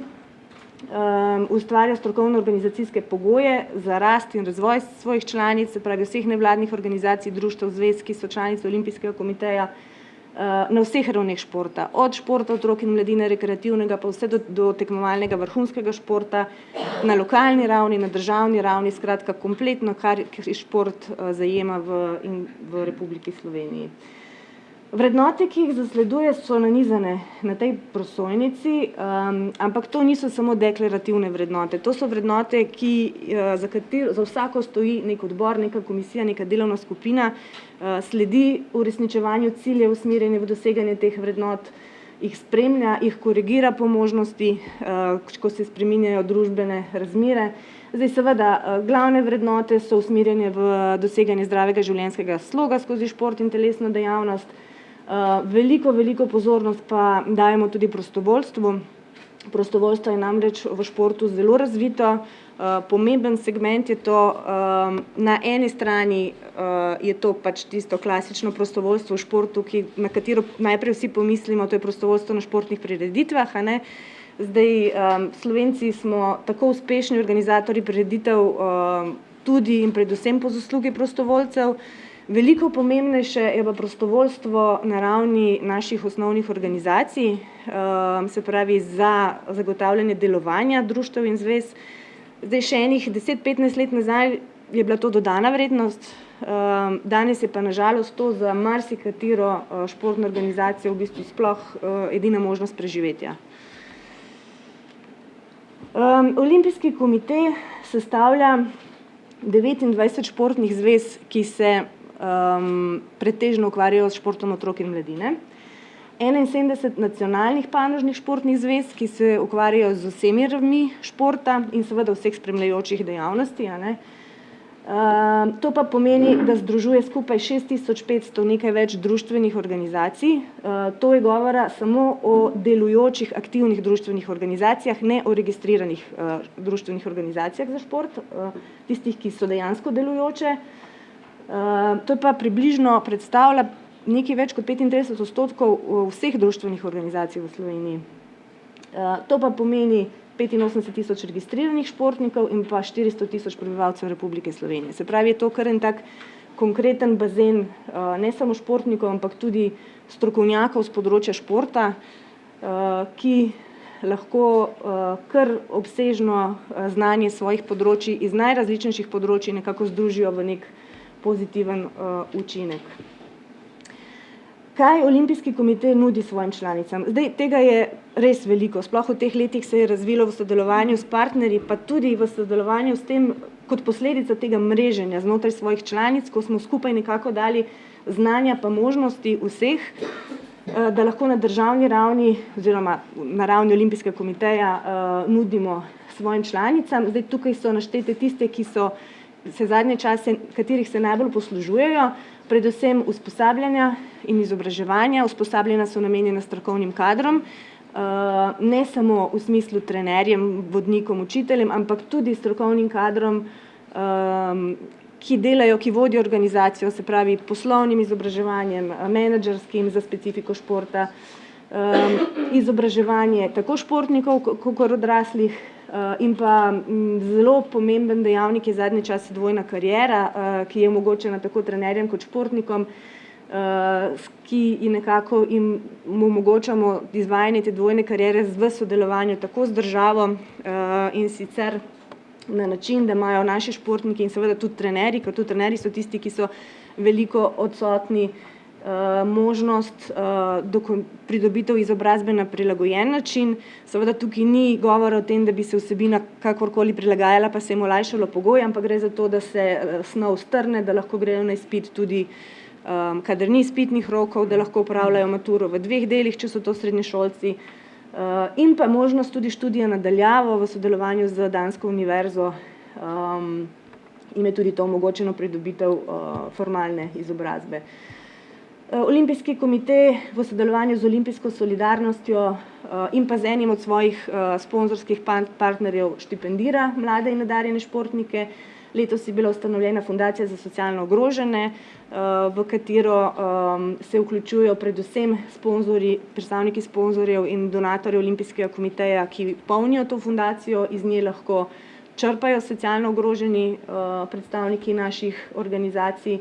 ustvarja strokovno-organizacijske pogoje za rast in razvoj svojih članic, se pravi vseh nevladnih organizacij, društev, zvez, ki so članice Olimpijskega komiteja, na vseh ravneh športa, od športa otrok in mladine, rekreativnega, pa vse do tekmovalnega vrhunskega športa, na lokalni ravni, na državni ravni, skratka kompletno, kar šport zajema v Republiki Sloveniji. Vrednote, ki jih zasleduje, so nanizane na tej prosojnici, ampak to niso samo deklarativne vrednote. To so vrednote, za vsako stoji nek odbor, neka komisija, neka delovna skupina, sledi uresničevanju ciljev, usmerjanje v doseganje teh vrednot, jih spremlja, jih korigira po možnosti, ko se spreminjajo družbene razmere. Zdaj seveda, glavne vrednote so usmerjanje v doseganje zdravega življenjskega sloga skozi šport in telesno dejavnost. Veliko pozornost pa dajemo tudi prostovoljstvu. Prostovoljstvo je namreč v športu zelo razvito, pomemben segment je to, na eni strani je to pač tisto klasično prostovoljstvo v športu, na katero najprej vsi pomislimo, to je prostovoljstvo na športnih prireditvah, a ne. Zdaj, Slovenci smo tako uspešni organizatorji prireditev tudi in predvsem po zaslugi prostovoljcev. Veliko pomembnejše je pa prostovoljstvo na ravni naših osnovnih organizacij, se pravi za zagotavljanje delovanja društev in zvez. Zdaj še enih 10-15 let nazaj je bila to dodana vrednost, danes je pa na žalost to za marsikatero športno organizacijo v bistvu sploh edina možnost preživetja. Olimpijski komite sestavlja 29 športnih zvez, ki se pretežno ukvarjajo s športom otrok in mladine, 71 nacionalnih panožnih športnih zvez, ki se ukvarjajo z vsemi ravni športa in seveda vseh spremljajočih dejavnosti, a ne. To pa pomeni, da združuje skupaj 6500 nekaj več društvenih organizacij. To je govora samo o delujočih aktivnih društvenih organizacijah, ne o registriranih društvenih organizacijah za šport, tistih, ki so dejansko delujoče. To pa približno predstavlja nekaj več kot 35% vseh društvenih organizacij v Sloveniji. To pa pomeni 85 000 registriranih športnikov in pa 400 000 prebivalcev Republike Slovenije. Se pravi, je to kar en tak konkreten bazen ne samo športnikov, ampak tudi strokovnjakov z področja športa, ki lahko kar obsežno znanje svojih področij iz najrazličnejših področij nekako združijo v nek pozitiven učinek. Kaj Olimpijski komite nudi svojim članicam? Zdaj, tega je res veliko, sploh v teh letih se je razvilo v sodelovanju s partnerji, pa tudi v sodelovanju s tem, kot posledica tega mreženja znotraj svojih članic, ko smo skupaj nekako dali znanja pa možnosti vseh, da lahko na državni ravni oziroma na ravni Olimpijskega komiteja nudimo svojim članicam. Zdaj, tukaj so naštete tiste, ki so se zadnje čase, katerih se najbolj poslužujejo, predvsem usposabljanja in izobraževanja. Usposabljanja so namenjena strokovnim kadrom, ne samo v smislu trenerjem, vodnikom, učiteljem, ampak tudi strokovnim kadrom, ki delajo, ki vodijo organizacijo, se pravi poslovnim izobraževanjem, menedžerskim za specifiko športa, izobraževanje tako športnikov kot odraslih, in pa zelo pomemben dejavnik je zadnji čas dvojna kariera, ki je omogočena tako trenerjem kot športnikom, ki nekako jim omogočamo izvajanje te dvojne kariere v sodelovanju tako z državo in sicer na način, da imajo naši športniki in seveda tudi trenerji, ker tudi trenerji so tisti, ki so veliko odsotni, možnost pridobitev izobrazbe na prilagojen način. Seveda tukaj ni govora o tem, da bi se vsebina kakorkoli prilagajala, pa se jim olajšalo pogoje, ampak gre za to, da se snov strne, da lahko grejo na izpit tudi, kadar ni izpitnih rokov, da lahko opravljajo maturo v 2 delih, če so to srednješolci, in pa možnost tudi študija na daljavo v sodelovanju z dansko univerzo, jim je tudi to omogočeno pridobitev formalne izobrazbe. Olimpijski komite v sodelovanju z Olimpijsko solidarnostjo in pa z enim od svojih sponzorskih partnerjev štipendira mlade in nadarjene športnike. Letos je bila ustanovljena Fundacija za socialno ogrožene, v katero se vključujejo predvsem predstavniki sponzorjev in donatorjev Olimpijskega komiteja, ki polnijo to fundacijo, iz nje lahko črpajo socialno ogroženi predstavniki naših organizacij,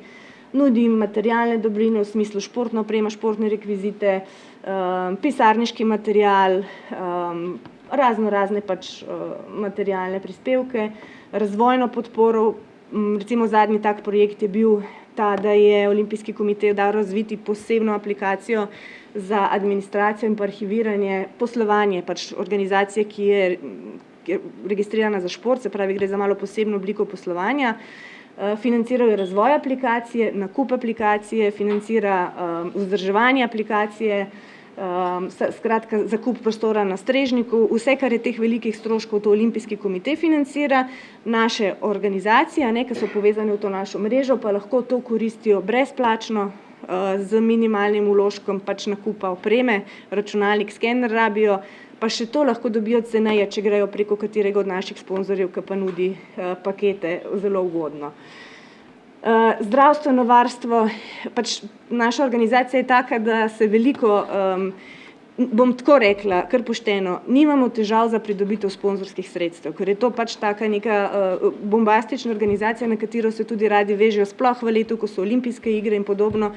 nudi materialne dobrine v smislu športna oprema, športne rekvizite, pisarniški material, razne materialne prispevke, razvojno podporo. Recimo zadnji tak projekt je bil ta, da je Olimpijski komitej dal razviti posebno aplikacijo za administracijo in arhiviranje poslovanje organizacije, ki je registrirana za šport, se pravi, gre za malo posebno obliko poslovanja. Financirajo razvoj aplikacije, nakup aplikacije, financira vzdrževanje aplikacije, skratka zakup prostora na strežniku, vse, kar je teh velikih stroškov, to Olimpijski komitej financira, naše organizacije, ki so povezane v to našo mrežo, pa lahko to koristijo brezplačno, z minimalnim vložkom nakupa opreme, računalnik, skener rabijo, pa še to lahko dobijo ceneje, če grejo preko katerega od naših sponzorjev, ki pa nudi pakete zelo ugodno. Zdravstveno varstvo, naša organizacija je taka, da se veliko, bom tako rekla, kar pošteno, nimamo težav za pridobitev sponzorskih sredstev, ker je to taka neka bombastična organizacija, na katero se tudi radi vežejo, sploh v letu, ko so olimpijske igre in podobno.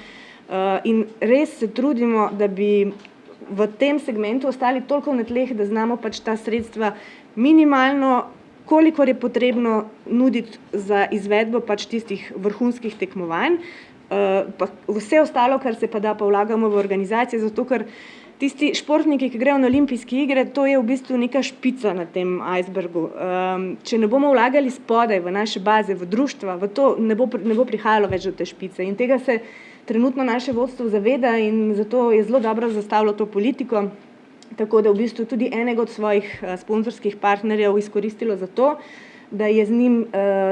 In res se trudimo, da bi v tem segmentu ostali toliko na tleh, da znamo ta sredstva minimalno, kolikor je potrebno nuditi za izvedbo tistih vrhunskih tekmovanj. Vse ostalo, kar se pa da, pa vlagamo v organizacije, zato ker tisti športniki, ki grejo na olimpijske igre, to je v bistvu neka špica na tem icebergu. Če ne bomo vlagali spodaj v naše baze, v društva, v to ne bo prihajalo več do te špice. In tega se trenutno naše vodstvo zaveda in zato je zelo dobro zastavilo to politiko, tako da v bistvu tudi enega od svojih sponzorskih partnerjev izkoristilo za to, da je z njim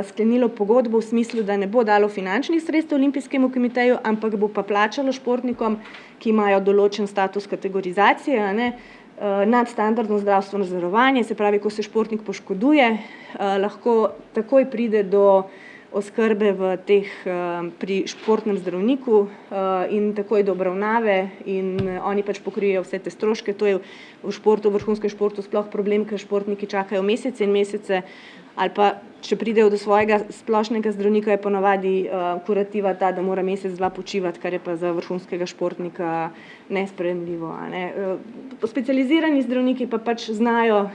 sklenilo pogodbo v smislu, da ne bo dalo finančnih sredstev Olimpijskemu komiteju, ampak bo pa plačalo športnikom, ki imajo določen status kategorizacije, nadstandardno zdravstveno zavarovanje, se pravi, ko se športnik poškoduje, lahko takoj pride do oskrbe pri športnem zdravniku in takoj do obravnave in oni pokrijejo vse te stroške. To je v športu, v vrhunskem športu sploh problem, ker športniki čakajo mesece in mesece, ali pa če pridejo do svojega splošnega zdravnika, je ponavadi kurativa ta, da mora mesec, dva počivati, kar je pa za vrhunskega športnika nesprejemljivo. Specializirani zdravniki pa znajo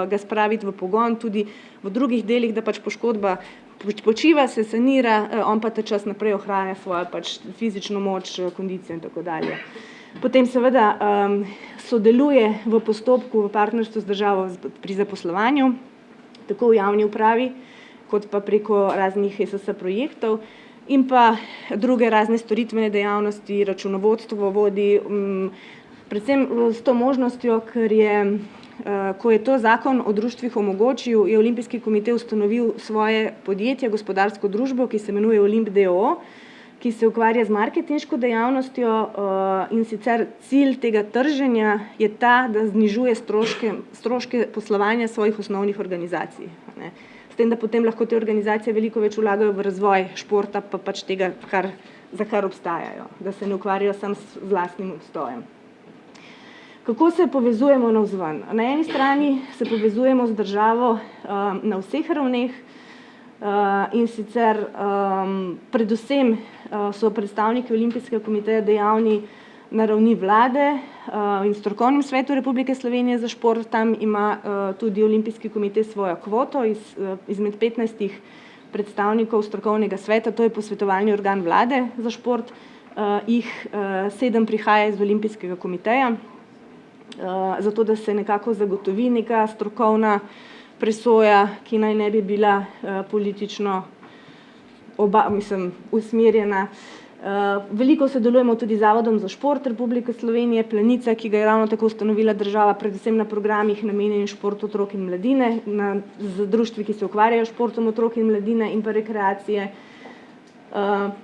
ga spraviti v pogon tudi v drugih delih, da poškodba počiva, se sanira, on pa ta čas naprej ohranja svojo fizično moč, kondicijo in tako dalje. Potem seveda sodeluje v postopku v partnerstvu z državo pri zaposlovanju, tako v javni upravi, kot pa preko raznih ESS projektov in pa druge razne storitvene dejavnosti, računovodstvo vodi, predvsem s to možnostjo, ker je, ko je to zakon o društvih omogočil, je Olimpijski komitej ustanovil svoje podjetje, gospodarsko družbo, ki se imenuje Olimp d. o. o., ki se ukvarja z marketinško dejavnostjo in sicer cilj tega trženja je ta, da znižuje stroške poslovanja svojih osnovnih organizacij. S tem, da potem lahko te organizacije veliko več vlagajo v razvoj športa, pa tega, za kar obstajajo, da se ne ukvarjajo samo z lastnim obstojem. Kako se povezujemo navzven? Na eni strani se povezujemo z državo na vseh ravneh in sicer predvsem so predstavniki Olimpijskega komiteja dejavni na ravni vlade in strokovnem svetu Republike Slovenije za šport. Tam ima tudi Olimpijski komitej svojo kvoto izmed 15 predstavnikov strokovnega sveta, to je posvetovalni organ vlade za šport, jih 7 prihaja iz Olimpijskega komiteja, zato da se nekako zagotovi neka strokovna presoja, ki naj ne bi bila politično usmerjena. Veliko sodelujemo tudi z Zavodom za šport Republike Slovenije, Planica, ki ga je ravno tako ustanovila država, predvsem na programih namenjenih športu otrok in mladine, z društvi, ki se ukvarjajo s športom otrok in mladine in pa rekreacije.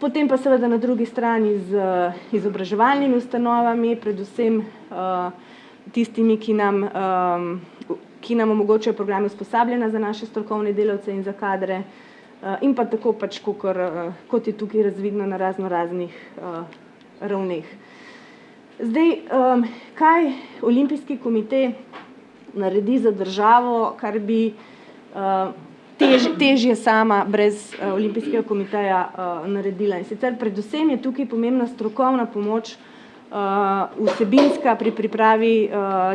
Potem pa seveda na drugi strani z izobraževalnimi ustanovami, predvsem tistimi, ki nam omogočajo programe usposabljanja za naše strokovne delavce in za kadre. in pa tako pač, kot je tukaj razvidno na raznih ravneh. Zdaj, kaj Olimpijski komite naredi za državo, kar bi težje sama brez Olimpijskega komiteja naredila. In sicer predvsem je tukaj pomembna strokovna pomoč, vsebinska pri pripravi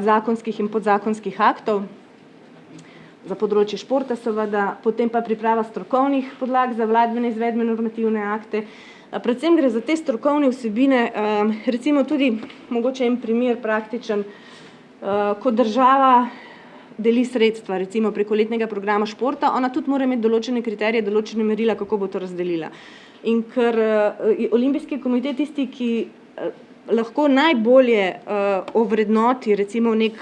zakonskih in podzakonskih aktov za področje športa seveda, potem pa priprava strokovnih podlag za vladne izvedbene normativne akte. Predvsem gre za te strokovne vsebine, recimo tudi mogoče en primer praktičen, ko država deli sredstva, recimo preko letnega programa športa, ona tudi mora imeti določene kriterije, določene merila, kako bo to razdelila. In ker Olimpijski komite tisti, ki lahko najbolje ovrednoti recimo nek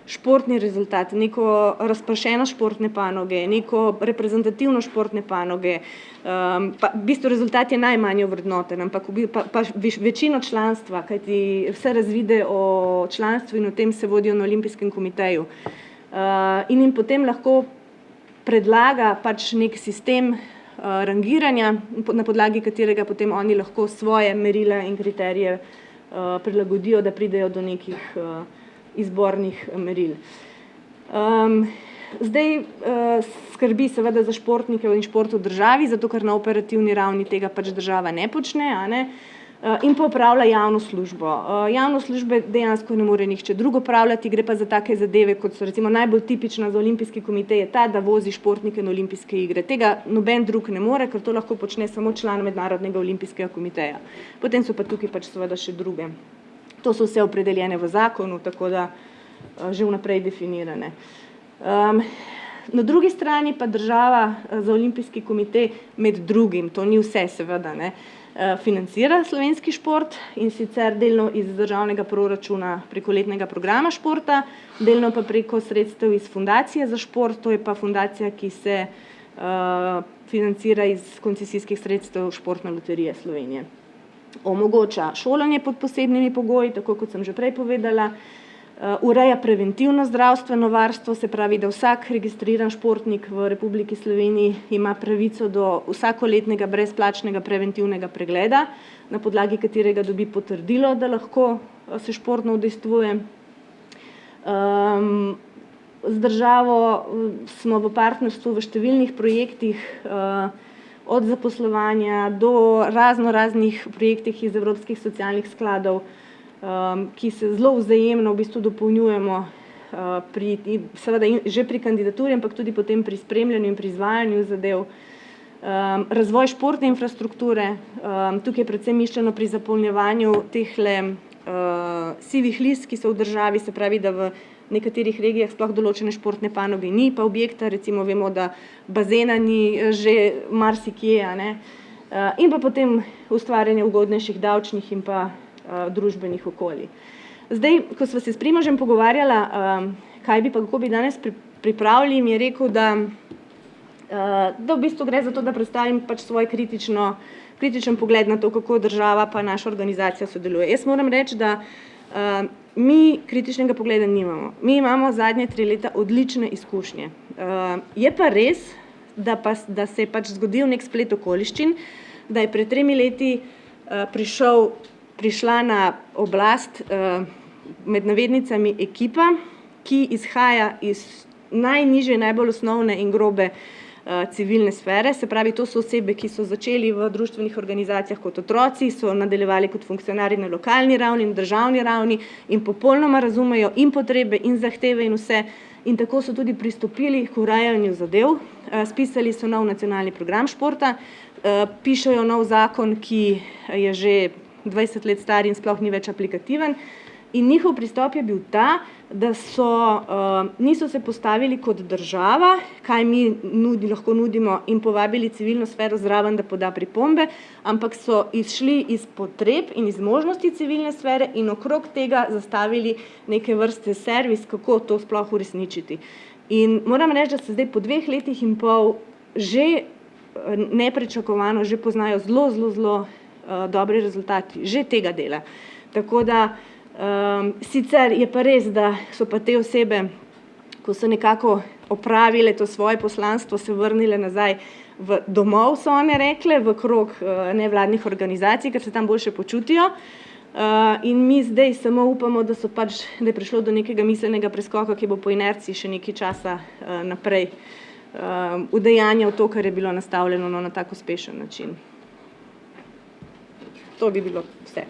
športni rezultat, neko razpršenost športne panoge, neko reprezentativno športne panoge, pa v bistvu rezultat je najmanj ovrednoten, ampak pa večino članstva, kajti vse razvide o članstvu in o tem se vodijo na Olimpijskem komiteju. In jim potem lahko predlaga pač nek sistem rangiranja, na podlagi katerega potem oni lahko svoje merila in kriterije prilagodijo, da pridejo do nekih izbornih meril. Zdaj skrbi seveda za športnike in šport v državi, zato ker na operativni ravni tega pač država ne počne, in pa opravlja javno službo. Javno službe dejansko ne more nihče drugo opravljati, gre pa za take zadeve, kot so recimo najbolj tipična za Olimpijski komite, je ta, da vozi športnike na olimpijske igre. Tega noben drug ne more, ker to lahko počne samo član Mednarodnega olimpijskega komiteja. Potem so pa tukaj pač seveda še druge. To so vse opredeljene v zakonu, tako da že vnaprej definirane. Na drugi strani pa država za Olimpijski komite med drugim, to ni vse seveda, financira slovenski šport, in sicer delno iz državnega proračuna preko letnega programa športa, delno pa preko sredstev iz fundacije za šport, to je pa fundacija, ki se financira iz koncesijskih sredstev Športne loterije Slovenije. Omogoča šolanje pod posebnimi pogoji, tako kot sem že prej povedala, ureja preventivno zdravstveno varstvo, se pravi, da vsak registriran športnik v Republiki Sloveniji ima pravico do vsakoletnega brezplačnega preventivnega pregleda, na podlagi katerega dobi potrdilo, da lahko se športno udejstvuje. Z državo smo v partnerstvu v številnih projektih, od zaposlovanja do raznih projektih iz evropskih socialnih skladov, ki se zelo vzajemno v bistvu dopolnjujemo seveda že pri kandidaturi, ampak tudi potem pri spremljanju in pri izvajanju zadev. Razvoj športne infrastrukture, tukaj je predvsem mišljeno pri zapolnjevanju tehle sivih list, ki so v državi, se pravi, da v nekaterih regijah sploh določene športne panoge ni, pa objekta, recimo vemo, da bazena ni že marsikje, in pa potem ustvarjanje ugodnejših davčnih in pa družbenih okolij. Zdaj, ko sva se s Primožem pogovarjala, kako bi danes pripravili, mi je rekel, da v bistvu gre za to, da predstavim pač svoj kritičen pogled na to, kako država pa naša organizacija sodeluje. Jaz moram reči, da mi kritičnega pogleda nimamo. Mi imamo zadnje 3 leta odlične izkušnje. Je pa res, da se je pač zgodil nek splet okoliščin, da je pred 3 leti prišla na oblast med navednicami ekipa, ki izhaja iz najnižje, najbolj osnovne in grobe civilne sfere, se pravi, to so osebe, ki so začeli v društvenih organizacijah kot otroci, so nadaljevali kot funkcionarji na lokalni ravni in državni ravni in popolnoma razumejo in potrebe in zahteve in vse, in tako so tudi pristopili k urejanju zadev. Spisali so nov nacionalni program športa, pišejo nov zakon, ki je že 20 let star in sploh ni več aplikativen. In njihov pristop je bil ta, da niso se postavili kot država, kaj mi lahko nudimo, in povabili civilno sfero zraven, da poda pripombe, ampak so izšli iz potreb in iz možnosti civilne sfere in okrog tega zastavili neke vrste servis, kako to sploh uresničiti. In moram reči, da se zdaj po 2 letih in pol že nepričakovano že poznajo zelo dobri rezultati že tega dela. Tako da sicer je pa res, da so pa te osebe ko so nekako opravile to svoje poslanstvo, se vrnile nazaj v domov, so one rekle, v krog nevladnih organizacij, ker se tam boljše počutijo. In mi zdaj samo upamo, da je prišlo do nekega miselnega preskoka, ki bo po inerciji še nekaj časa naprej udejanjal to, kar je bilo nastavljeno na tak uspešen način. To bi bilo vse.